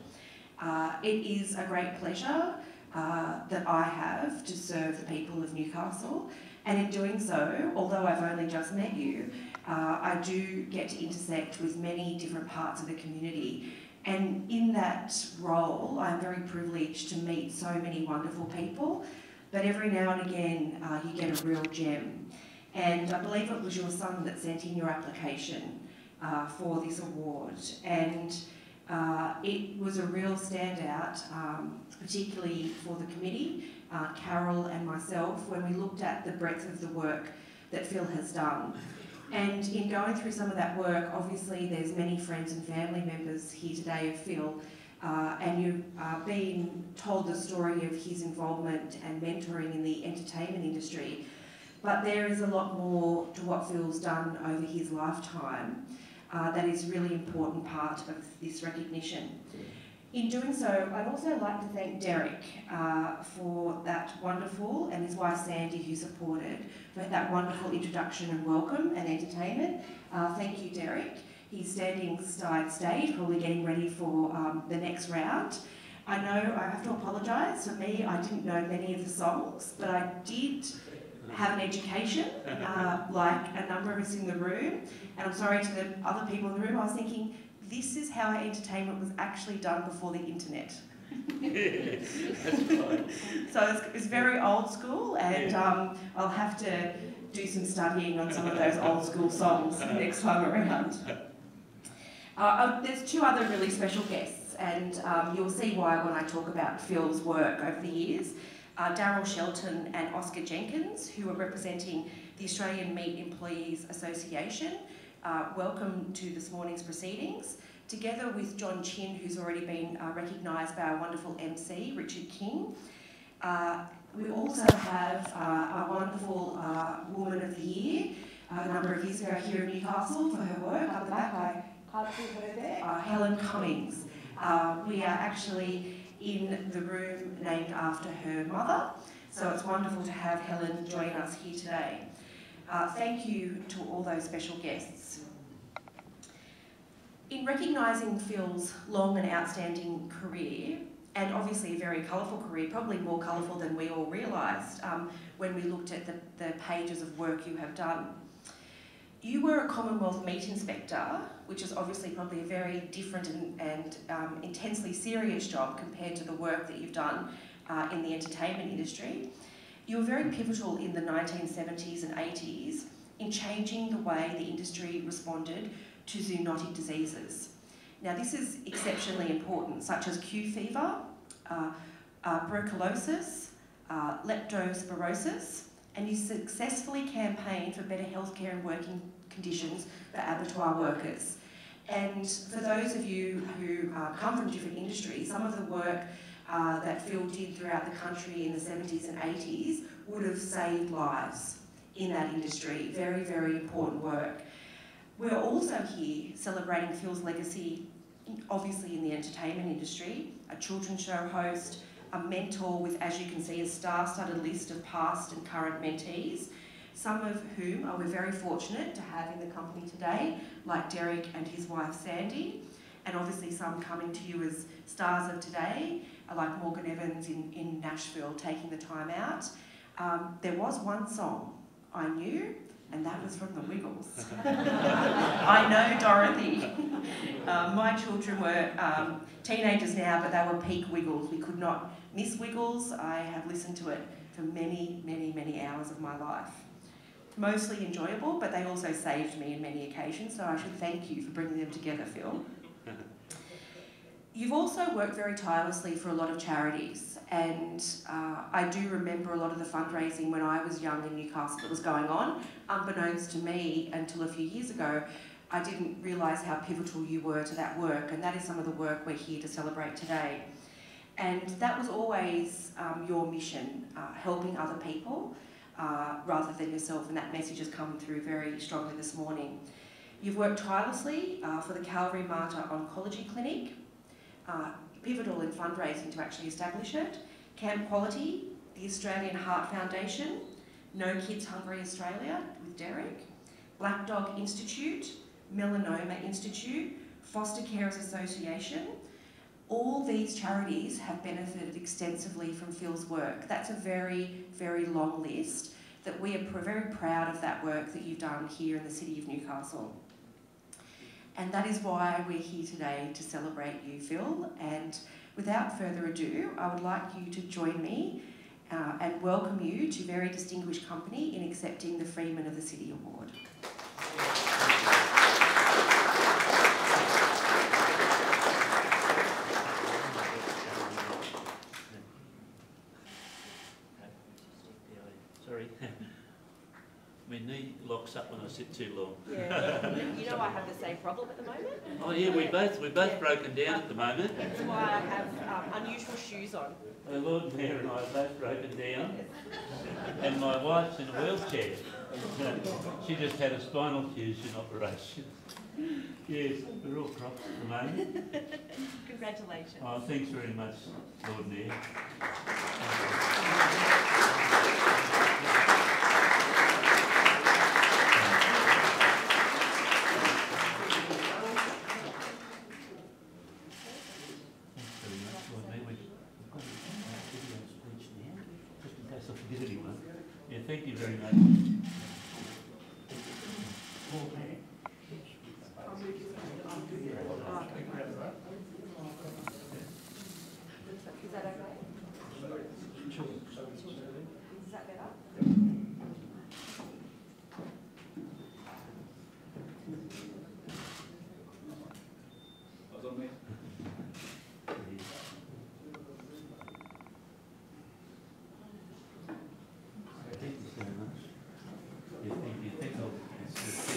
It is a great pleasure that I have to serve the people of Newcastle, and in doing so, although I've only just met you, I do get to intersect with many different parts of the community. And in that role, I'm very privileged to meet so many wonderful people, but every now and again, you get a real gem. And I believe it was your son that sent in your application for this award. And it was a real standout, particularly for the committee, Carol and myself, when we looked at the breadth of the work that Phil has done. And in going through some of that work, obviously there's many friends and family members here today of Phil, and you've been told the story of his involvement and mentoring in the entertainment industry. But there is a lot more to what Phil's done over his lifetime that is a really important part of this recognition. In doing so, I'd also like to thank Derek for that wonderful, and his wife Sandy, who supported, for that wonderful introduction and welcome and entertainment. Thank you, Derek. He's standing side stage, probably getting ready for the next round. I know I have to apologise. For me, I didn't know many of the songs, but I did have an education, like a number of us in the room. And I'm sorry to the other people in the room, I was thinking, this is how our entertainment was actually done before the internet. So it's very old school, and I'll have to do some studying on some of those old school songs next time around. There's two other really special guests, and you'll see why when I talk about Phil's work over the years. Daryl Shelton and Oscar Jenkins, who are representing the Australian Meat Employees Association. Welcome to this morning's proceedings, together with John Chin, who's already been recognised by our wonderful MC, Richard King. We also have a wonderful Woman of the Year, a number of years ago here in Newcastle for her work. Up the back, I can't see her there, Helen Cummings. We are actually in the room named after her mother, so it's wonderful to have Helen join us here today. Thank you to all those special guests. In recognising Phil's long and outstanding career, and obviously a very colourful career, probably more colourful than we all realised when we looked at the pages of work you have done. You were a Commonwealth Meat Inspector, which is obviously probably a very different and intensely serious job compared to the work that you've done in the entertainment industry. You were very pivotal in the 1970s and 80s in changing the way the industry responded to zoonotic diseases. Now this is exceptionally important, such as Q fever, tuberculosis, leptospirosis, and you successfully campaigned for better healthcare and working conditions for abattoir workers. And for those of you who come from different industries, some of the work that Phil did throughout the country in the 70s and 80s would have saved lives in that industry. Very, very important work. We're also here celebrating Phil's legacy, obviously in the entertainment industry, a children's show host, a mentor with, as you can see, a star-studded list of past and current mentees, some of whom we're very fortunate to have in the company today, like Derek and his wife Sandy, and obviously some coming to you as stars of today, like Morgan Evans in Nashville taking the time out. There was one song I knew, and that was from the Wiggles. I know Dorothy. My children were teenagers now, but they were peak Wiggles. We could not miss Wiggles. I have listened to it for many, many, many hours of my life. Mostly enjoyable, but they also saved me on many occasions, so I should thank you for bringing them together, Phil. You've also worked very tirelessly for a lot of charities, and I do remember a lot of the fundraising when I was young in Newcastle that was going on. Unbeknownst to me until a few years ago, I didn't realise how pivotal you were to that work, and that is some of the work we're here to celebrate today. And that was always your mission, helping other people rather than yourself, and that message has come through very strongly this morning. You've worked tirelessly for the Calvary Mater Oncology Clinic, pivotal in fundraising to actually establish it, Camp Quality, the Australian Heart Foundation, No Kids Hungry Australia with Derek, Black Dog Institute, Melanoma Institute, Foster Carers Association. All these charities have benefited extensively from Phil's work. That's a very, very long list that we are very proud of that work that you've done here in the city of Newcastle. And that is why we're here today to celebrate you, Phil. And without further ado, I would like you to join me and welcome you to very distinguished company in accepting the Freeman of the City Award. Sorry. My knee locks up when I sit too long. Yeah, you know I have the same problem at the moment. Oh yeah, we're both broken down at the moment. That's why I have unusual shoes on. The Lord Mayor and I are both broken down, and my wife's in a wheelchair. She just had a spinal fusion operation. Yes, we're all crops at the moment. Congratulations. Oh, thanks very much, Lord Mayor. Yeah, thank you very much. Is that okay? Is that better?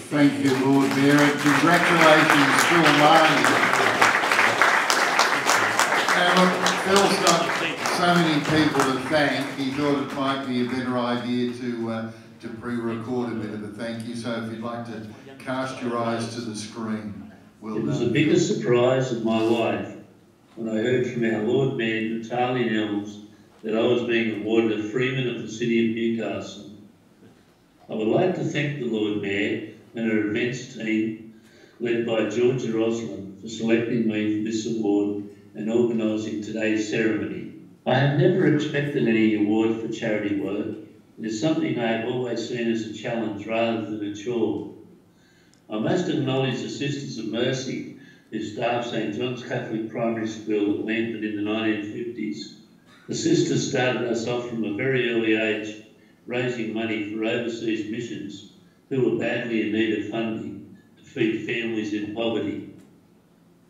Thank you, Lord Mayor, and congratulations, Phil Mahoney. And look, Phil's got so many people to thank, he thought it might be a better idea to pre-record a bit of a thank you, so if you'd like to cast your eyes to the screen, well done. It was the biggest surprise of my life when I heard from our Lord Mayor, Natalie Nelms, that I was being awarded a Freeman of the City of Newcastle. I would like to thank the Lord Mayor and her events team, led by Georgia Roslin, for selecting me for this award and organising today's ceremony. I have never expected any award for charity work. It is something I have always seen as a challenge rather than a chore. I must acknowledge the Sisters of Mercy, who staffed St John's Catholic Primary School at Lambert in the 1950s. The sisters started us off from a very early age, raising money for overseas missions who were badly in need of funding to feed families in poverty.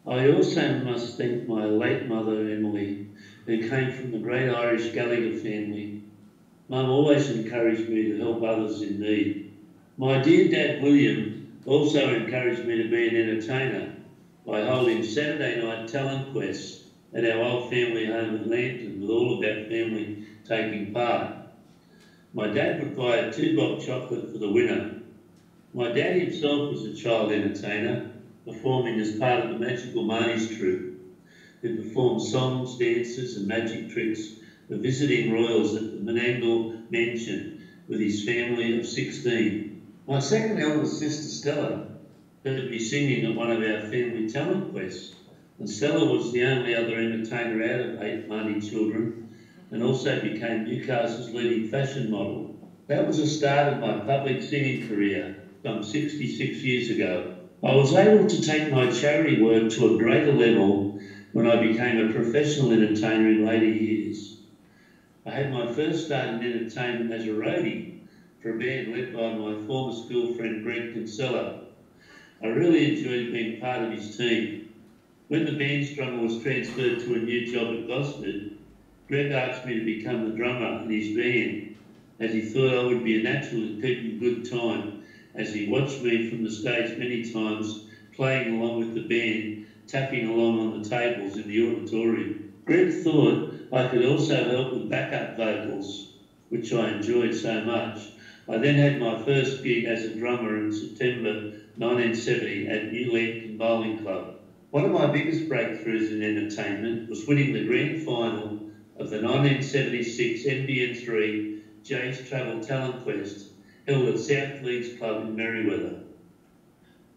I also must thank my late mother, Emily, who came from the great Irish Gallagher family. Mum always encouraged me to help others in need. My dear Dad, William, also encouraged me to be an entertainer by holding Saturday night talent quests at our old family home at Lambton, with all of our family taking part. My dad would buy a 2-bob chocolate for the winner. My dad himself was a child entertainer, performing as part of the Magical Mahoney's troupe, who performed songs, dances and magic tricks for visiting royals at the Menangle Mansion with his family of 16. My second eldest sister, Stella, heard me singing at one of our family talent quests, and Stella was the only other entertainer out of 8 Mahoney children, and also became Newcastle's leading fashion model. That was the start of my public singing career some 66 years ago. I was able to take my charity work to a greater level when I became a professional entertainer in later years. I had my first start in entertainment as a roadie for a band led by my former school friend Greg Kinsella. I really enjoyed being part of his team. When the band's drummer was transferred to a new job at Gosford, Greg asked me to become the drummer in his band, as he thought I would be a natural to keep a good time, as he watched me from the stage many times, playing along with the band, tapping along on the tables in the auditorium. Greg thought I could also help with backup vocals, which I enjoyed so much. I then had my first gig as a drummer in September 1970 at New Lambton Bowling Club. One of my biggest breakthroughs in entertainment was winning the grand final of the 1976 NBN3 Jay's Travel Talent Quest held at South Leeds Club in Merriweather.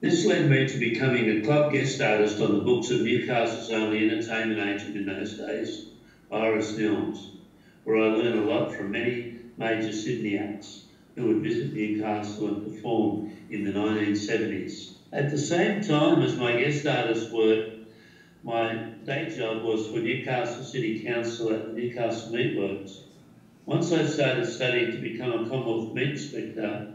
This led me to becoming a club guest artist on the books of Newcastle's only entertainment agent in those days, Iris Films, where I learned a lot from many major Sydney acts who would visit Newcastle and perform in the 1970s. At the same time as my guest artist work, my day job was for Newcastle City Council at the Newcastle Meatworks. Once I started studying to become a Commonwealth Meat Inspector,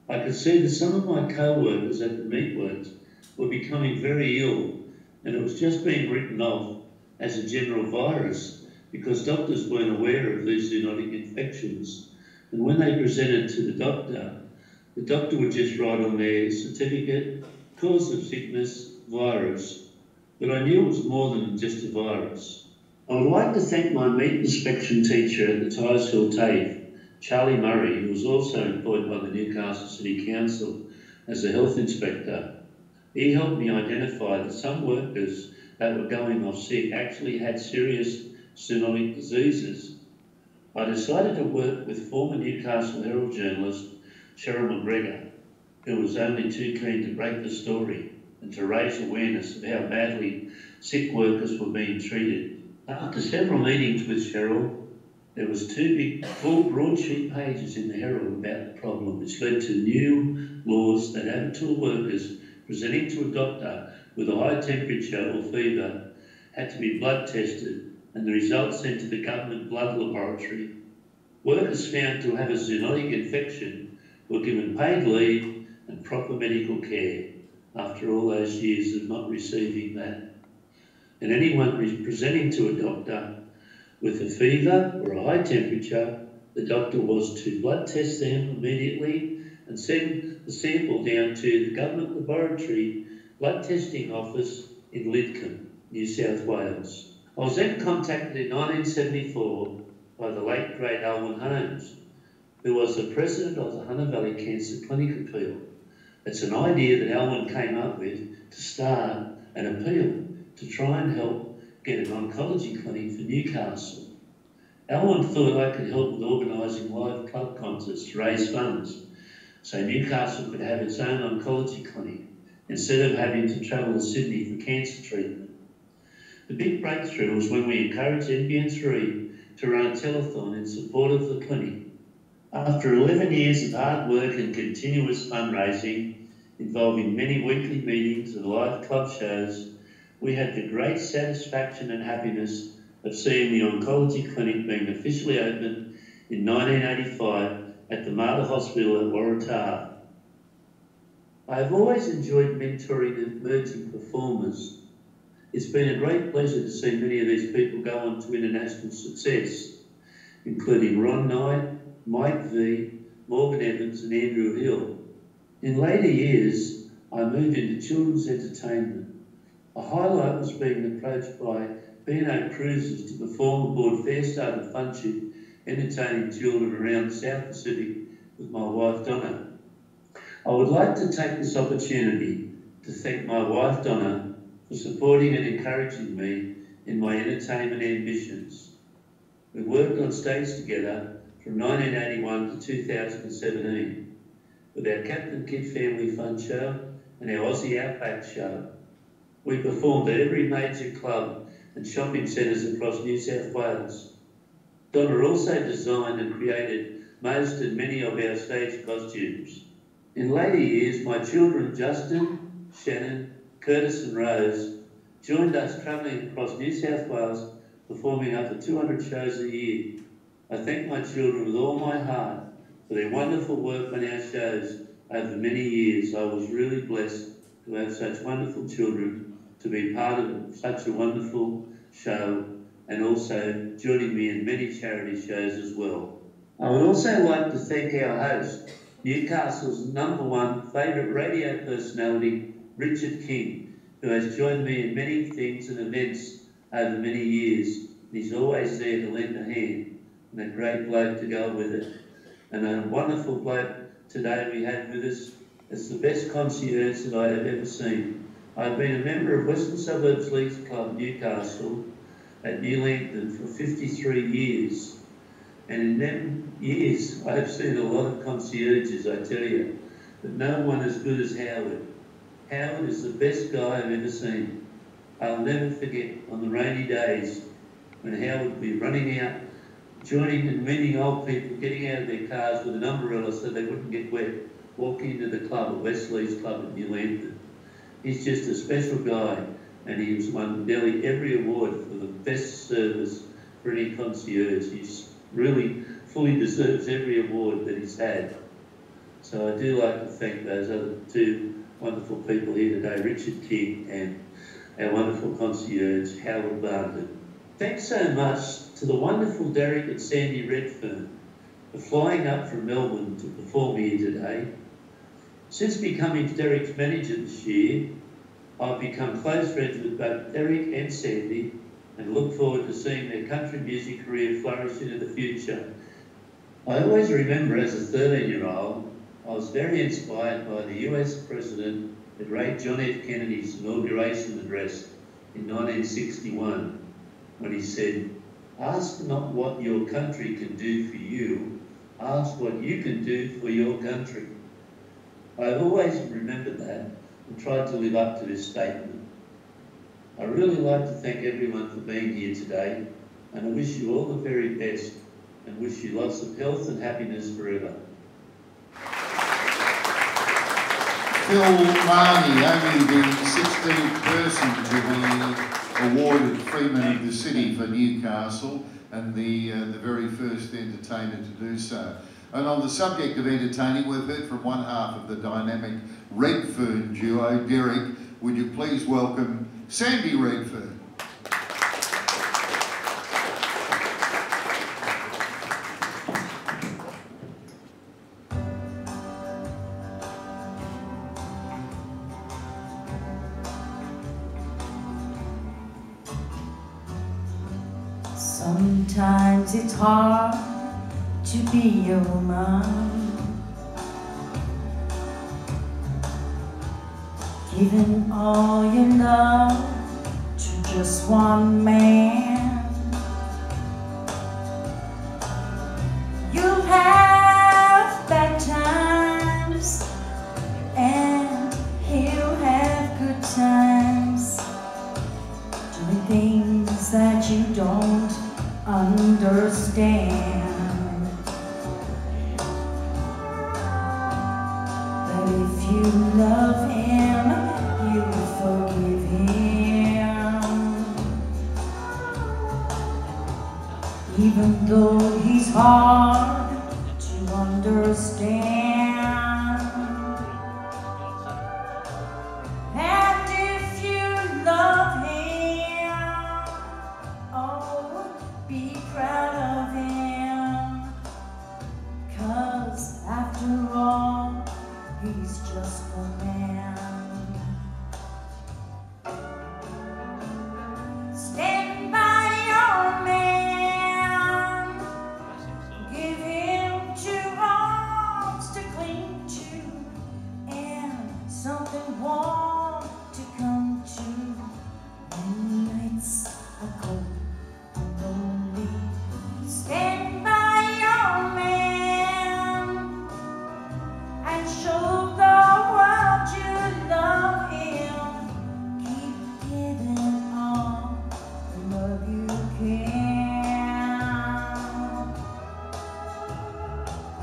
I could see that some of my co-workers at the Meatworks were becoming very ill, and it was just being written off as a general virus because doctors weren't aware of these zoonotic infections. And when they presented to the doctor would just write on their certificate, cause of sickness, virus. But I knew it was more than just a virus. I would like to thank my meat inspection teacher at the Tiresfield TAFE, Charlie Murray, who was also employed by the Newcastle City Council as a health inspector. He helped me identify that some workers that were going off sick actually had serious zoonotic diseases. I decided to work with former Newcastle Herald journalist Cheryl McGregor, who was only too keen to break the story and to raise awareness of how badly sick workers were being treated. After several meetings with Cheryl, there was 2 big, full broadsheet pages in the Herald about the problem, which led to new laws that abattoir workers presenting to a doctor with a high temperature or fever had to be blood tested and the results sent to the government blood laboratory. Workers found to have a zoonotic infection were given paid leave and proper medical care after all those years of not receiving that. And anyone presenting to a doctor with a fever or a high temperature, the doctor was to blood test them immediately and send the sample down to the government laboratory blood testing office in Lidcombe, New South Wales. I was then contacted in 1974 by the late great Alwyn Holmes, who was the president of the Hunter Valley Cancer Clinic Appeal. It's an idea that Alwyn came up with to start an appeal to try and help get an oncology clinic for Newcastle. Alwyn thought I could help with organising live club concerts to raise funds so Newcastle could have its own oncology clinic instead of having to travel to Sydney for cancer treatment. The big breakthrough was when we encouraged NBN3 to run a telethon in support of the clinic. After 11 years of hard work and continuous fundraising, involving many weekly meetings and live club shows, we had the great satisfaction and happiness of seeing the oncology clinic being officially opened in 1985 at the Mater Hospital at Waratah. I have always enjoyed mentoring emerging performers. It's been a great pleasure to see many of these people go on to international success, including Ron Knight, Mike V, Morgan Evans and Andrew Hill. In later years, I moved into children's entertainment. A highlight was being approached by B&O Cruises to perform aboard Fairstar and Funship, entertaining children around the South Pacific with my wife Donna. I would like to take this opportunity to thank my wife Donna for supporting and encouraging me in my entertainment ambitions. We worked on stage together from 1981 to 2017 with our Captain Kid Family Fun Show and our Aussie Outback Show. We performed at every major club and shopping centres across New South Wales. Donna also designed and created most and many of our stage costumes. In later years, my children Justin, Shannon, Curtis and Rose joined us travelling across New South Wales, performing up to 200 shows a year. I thank my children with all my heart for their wonderful work on our shows over many years. I was really blessed to have such wonderful children to be part of such a wonderful show and also joining me in many charity shows as well. I would also like to thank our host, Newcastle's #1 favourite radio personality, Richard King, who has joined me in many things and events over many years. He's always there to lend a hand, and a great bloke to go with it. And a wonderful bloke today we had with us. It's the best concierge that I have ever seen. I've been a member of Western Suburbs Leagues Club Newcastle at New Langton for 53 years. And in them years, I have seen a lot of concierges, I tell you, but no one as good as Howard. Howard is the best guy I've ever seen. I'll never forget on the rainy days when Howard would be running out, joining and meeting old people, getting out of their cars with an umbrella so they wouldn't get wet, walking into the club at Wesley's Club at New Langton. He's just a special guy, and he's won nearly every award for the best service for any concierge. He's really fully deserves every award that he's had. So I do like to thank those other two wonderful people here today, Richard King and our wonderful concierge, Howard Barton. Thanks so much to the wonderful Derek and Sandy Redfern for flying up from Melbourne to perform here today. Since becoming Derek's manager this year, I've become close friends with both Derek and Sandy and look forward to seeing their country music career flourish into the future. I always remember as a 13-year-old, I was very inspired by the US President, the great John F. Kennedy's inauguration address in 1961, when he said, "Ask not what your country can do for you, ask what you can do for your country." I've always remembered that and tried to live up to this statement. I really like to thank everyone for being here today, and I wish you all the very best and wish you lots of health and happiness forever. Phil Mahoney, only the 16th person to be awarded Freeman of the City for Newcastle and the very first entertainer to do so. And on the subject of entertaining, we've heard from one half of the dynamic Redfern duo. Derek, would you please welcome Sandy Redfern. Sometimes it's hard to be a woman, giving all your love to just one man. You'll have bad times understand that if you love him, you forgive him, even though he's hard to understand. And if you love him, oh, be proud of him, 'cause after all, he's just a man. Stand by your man, give him 2 arms to cling to, and something warm to come to when nights are cold and lonely. Stand by your man and show the world you love him. Keep giving all the love you can.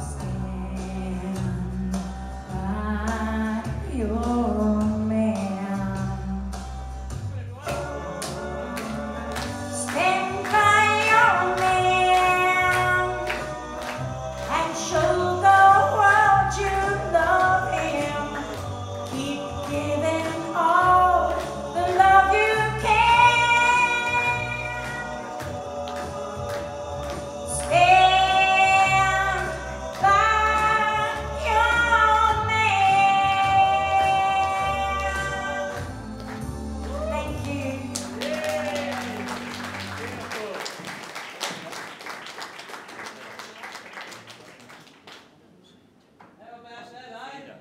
Stand by your man. Stand by your man and show the world you love him. Keep giving all the love you can. Stand by your man. Thank you. How about that, eh?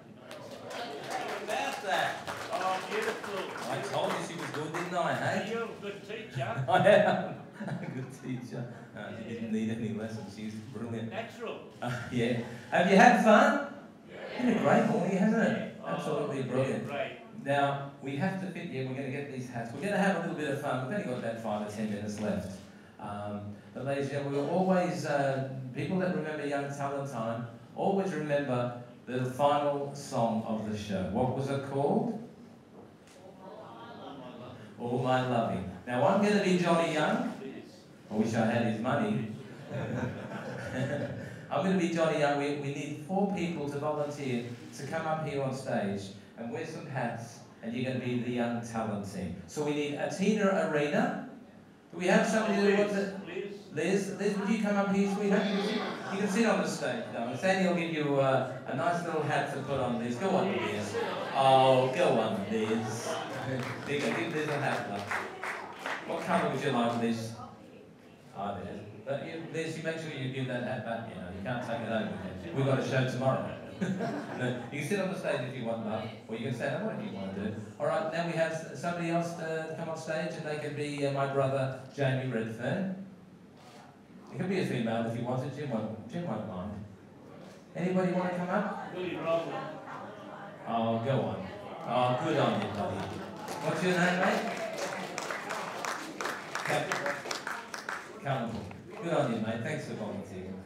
How about that? Oh, beautiful. I told you she was good, didn't I, hey? You're a good teacher. I am a good teacher. She didn't need any lessons. She's brilliant. Natural. Yeah. Have you had fun? It's been a great morning, hasn't it? Absolutely brilliant. Great. Now, we have to fit you. We're going to get these hats. We're going to have a little bit of fun. We've only got about 5 or 10 minutes left. But ladies and gentlemen, we're always, people that remember Young Talent Time, always remember the final song of the show. What was it called? All My Loving. Now, I'm going to be Johnny Young. I wish I had his money. I'm going to be Johnny Young. We need 4 people to volunteer to come up here on stage and wear some hats, and you're going to be the Young Talent team. So we need a Tina Arena. Do we have somebody who wants it? Liz, would you come up here, sweetheart? You can sit on the stage. No, Sandy will give you a nice little hat to put on, Liz. Go on, Liz. Oh, go on, Liz. You can give Liz a hat, love. What colour would you like, Liz? Oh, there. But Liz, you make sure you give that hat back, you know. You can't take it home with you. We've got a show tomorrow. No, you can sit on the stage if you want, love, or you can stand up, whatever you want to do. All right, now we have somebody else to come on stage, and they can be my brother, Jamie Redfern. It could be a female if you wanted. Jim won't mind. Anybody want to come up? Oh, go on. Oh, good on you, buddy. What's your name, mate? Callum. Good on you, mate. Thanks for volunteering.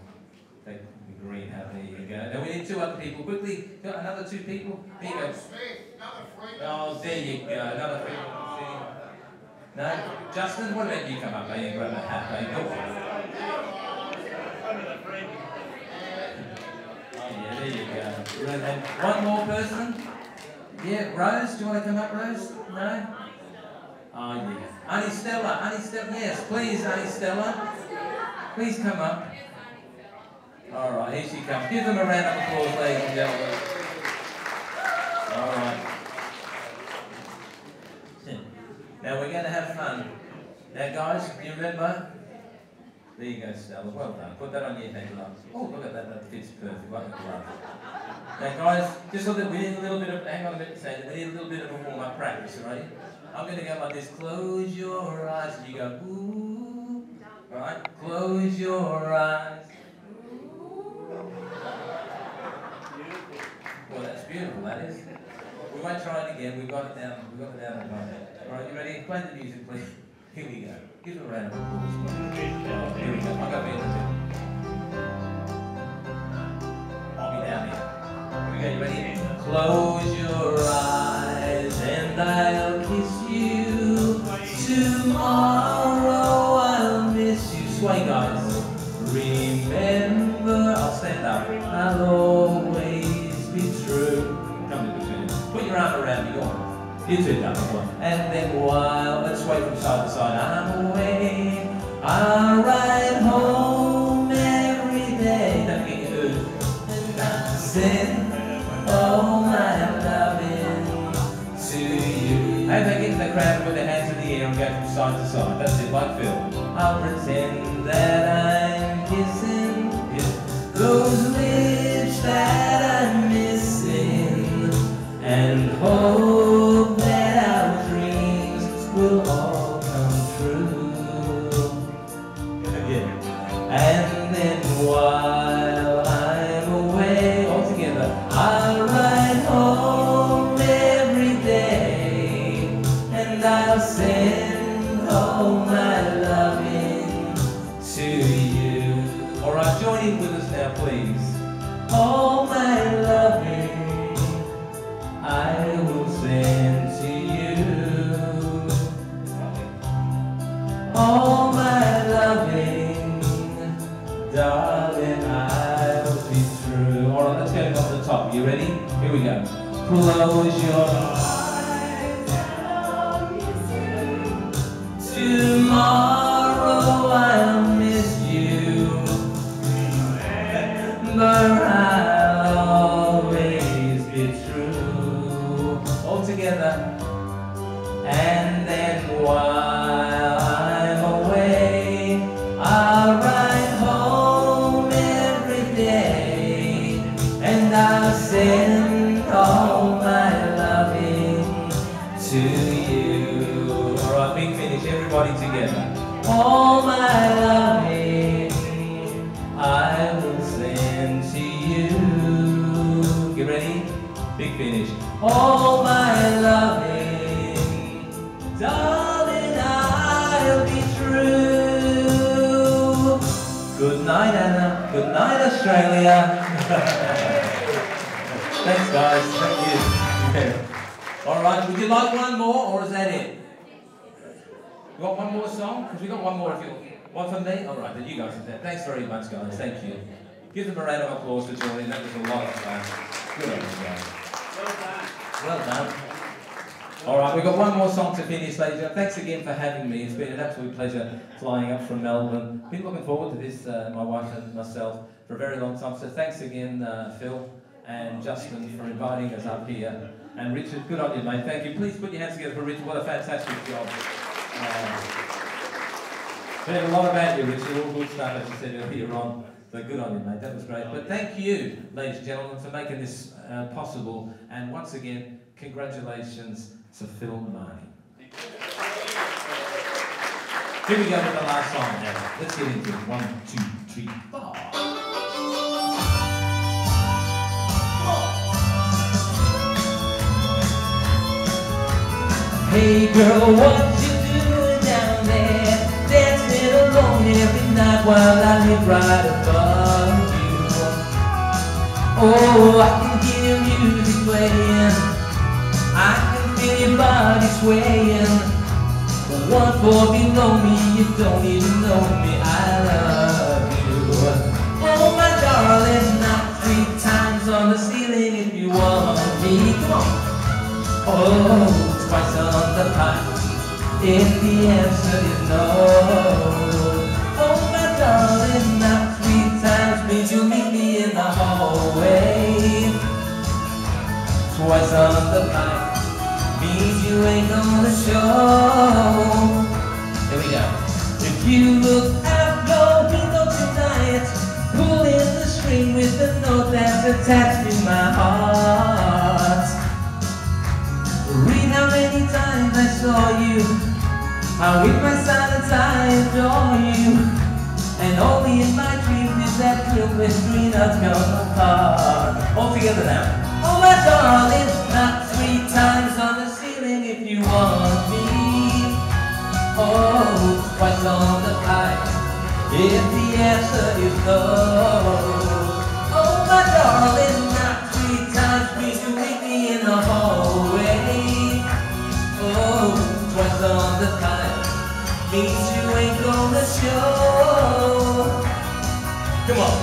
Take the green hat. There you go. Now we need 2 other people. Quickly, got another 2 people. There you go. Oh, there you go. Another Freeman. No? Justin, what about you come up, mate, and grab a hat, mate? Go on. Oh, yeah, there you go. And 1 more person? Yeah, Rose, do you want to come up, Rose? No? Oh, yeah. Auntie Stella, yes, please, Auntie Stella. Please come up. All right, here she comes. Give them a round of applause, ladies and gentlemen. All right. Now we're going to have fun. Now, guys, you remember? There you go, Stella. Well done. Put that on your head, love. Oh, look at that. That fits perfect. Like a glove. Now, guys, just so that we need a little bit of, hang on a minute, Sandy. We need a little bit of a warm-up practice, right? I'm going to go like this. Close your eyes. And you go, ooh. All right? Close your eyes. Well, that's beautiful, that is. We won't try it again. We've got it down. We've got it down. All right, you ready? Play the music, please. Here we go. Give them a round of applause. Here we go. I'll go in a bit. I'll be down here. Here we go, you ready? Close your eyes and I'll kiss you. Tomorrow I'll miss you. Sway, guys. Remember, I'll stand up. I'll always be true. Come to between. Put your arm around me. Go on. You two, darling. Go on. And then while, let's sway from side to side. I'm away. I'll ride home every day. Don't forget your ooh. And I'll send all my loving to you. Hey, they get in the crowd and put their hands in the air and go from side to side. That's it, like Phil. I'll pretend that I'm kissing those lips that I'm missing and hope that our dreams will all come true. Yeah. And then while I'm away altogether, I'll ride home every day and I'll send all my loving to you. Alright, join in with us now, please. All my loving I will send to you. All my loving, darling, I'll be true. Alright, let's go off the top. You ready? Here we go. Close your eyes and I'll miss you. Tomorrow I'll miss you. But I'll always be true. All together. And then while I'm away, I'll ride home every day and I'll send all my loving to you. Alright, big finish, everybody together. All my loving I will send to you. Get ready? Big finish. All my loving, darling, I'll be true. Good night, Anna. Good night, Australia. Thanks, guys. Thank you. All right, would you like one more, or is that it? You got one more song? Because we got one more if you... One from me? All right, then you guys. Thanks very much, guys. Thank you. Give them a round of applause for joining. That was a lot of fun. Good on you, guys. Well done. All right, we've got one more song to finish, ladies and gentlemen. Thanks again for having me. It's been an absolute pleasure flying up from Melbourne. Been looking forward to this, my wife and myself, for a very long time. So thanks again, Phil and Justin, for inviting us up here. And Richard, good on you, mate. Thank you. Please put your hands together for Richard. What a fantastic job. Heard a lot about you, Richard. All good stuff, as you said earlier on. So good on you, mate. That was great. But thank you, ladies and gentlemen, for making this possible. And once again, congratulations to Phil Mahoney. Here we go with the last song now. Let's get into it. 1, 2, 3, 4. Hey girl, what you doing down there? Dancing alone every night while I live right above you. Oh, I can hear music playing, I can feel your body swaying. But one floor below me, you don't even know me, I love you. Oh my darling, knock 3 times on the ceiling if you want me. Come on. Oh, twice on the pipe, if the answer is no. Oh my darling, knock 3 times means you'll meet me in the hallway. Twice on the pipe means you ain't gonna show. Here we go. If you look out your window tonight, pull in the string with the note that's attached to my heart. Read how many times I saw you, how with my silence I adore you. And only in my dreams is that clear mystery not come apart. All together now. Oh my darling, knock 3 times on the ceiling if you want me. Oh, twice on the pipe, if the answer is no. Oh my darling, not 3 times, please you meet me in the hallway. Oh, twice on the pipe means you ain't gonna show. Come on.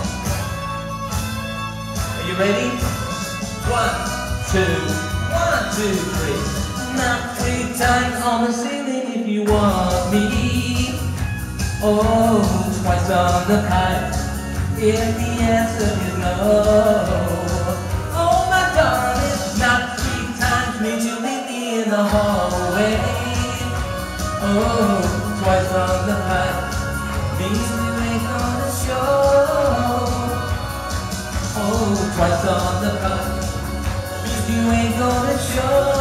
Are you ready? 1, 2, 1, 2, 3. Not 3 times on the ceiling if you want me. Oh, twice on the pipe if the answer is no. Oh my darling, not 3 times means you meet me in the hallway. Oh, twice on the pipe means you ain't gonna show. Oh, twice on the pipe means you ain't gonna show.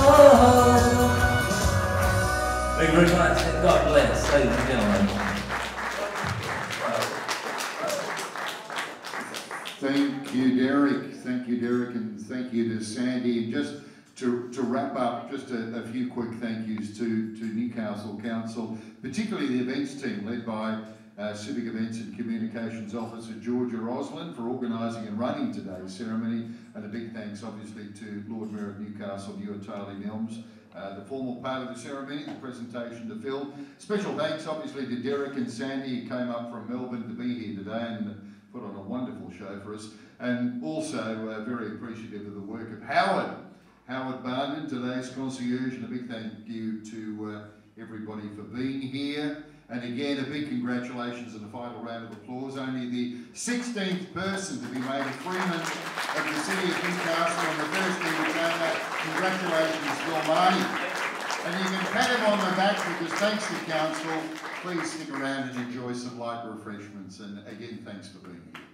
Thank you very much, and God bless, ladies and gentlemen. Thank you, Derek, and thank you to Sandy. And just to wrap up, just a few quick thank yous to Newcastle Council, particularly the events team led by Civic Events and Communications Officer Georgia Roslin for organising and running today's ceremony, and a big thanks obviously to Lord Mayor of Newcastle, Tarley Milms. The formal part of the ceremony, the presentation to Phil. Special thanks obviously to Derek and Sandy who came up from Melbourne to be here today and put on a wonderful show for us, and also very appreciative of the work of Howard Barnett, today's concierge, and a big thank you to everybody for being here. And again, a big congratulations and a final round of applause. Only the 16th person to be made a Freeman of the City of Newcastle, and the first thing we found out, congratulations, Mr Mahoney. And you can pat him on the back because thanks to Council, please stick around and enjoy some light refreshments. And again, thanks for being here.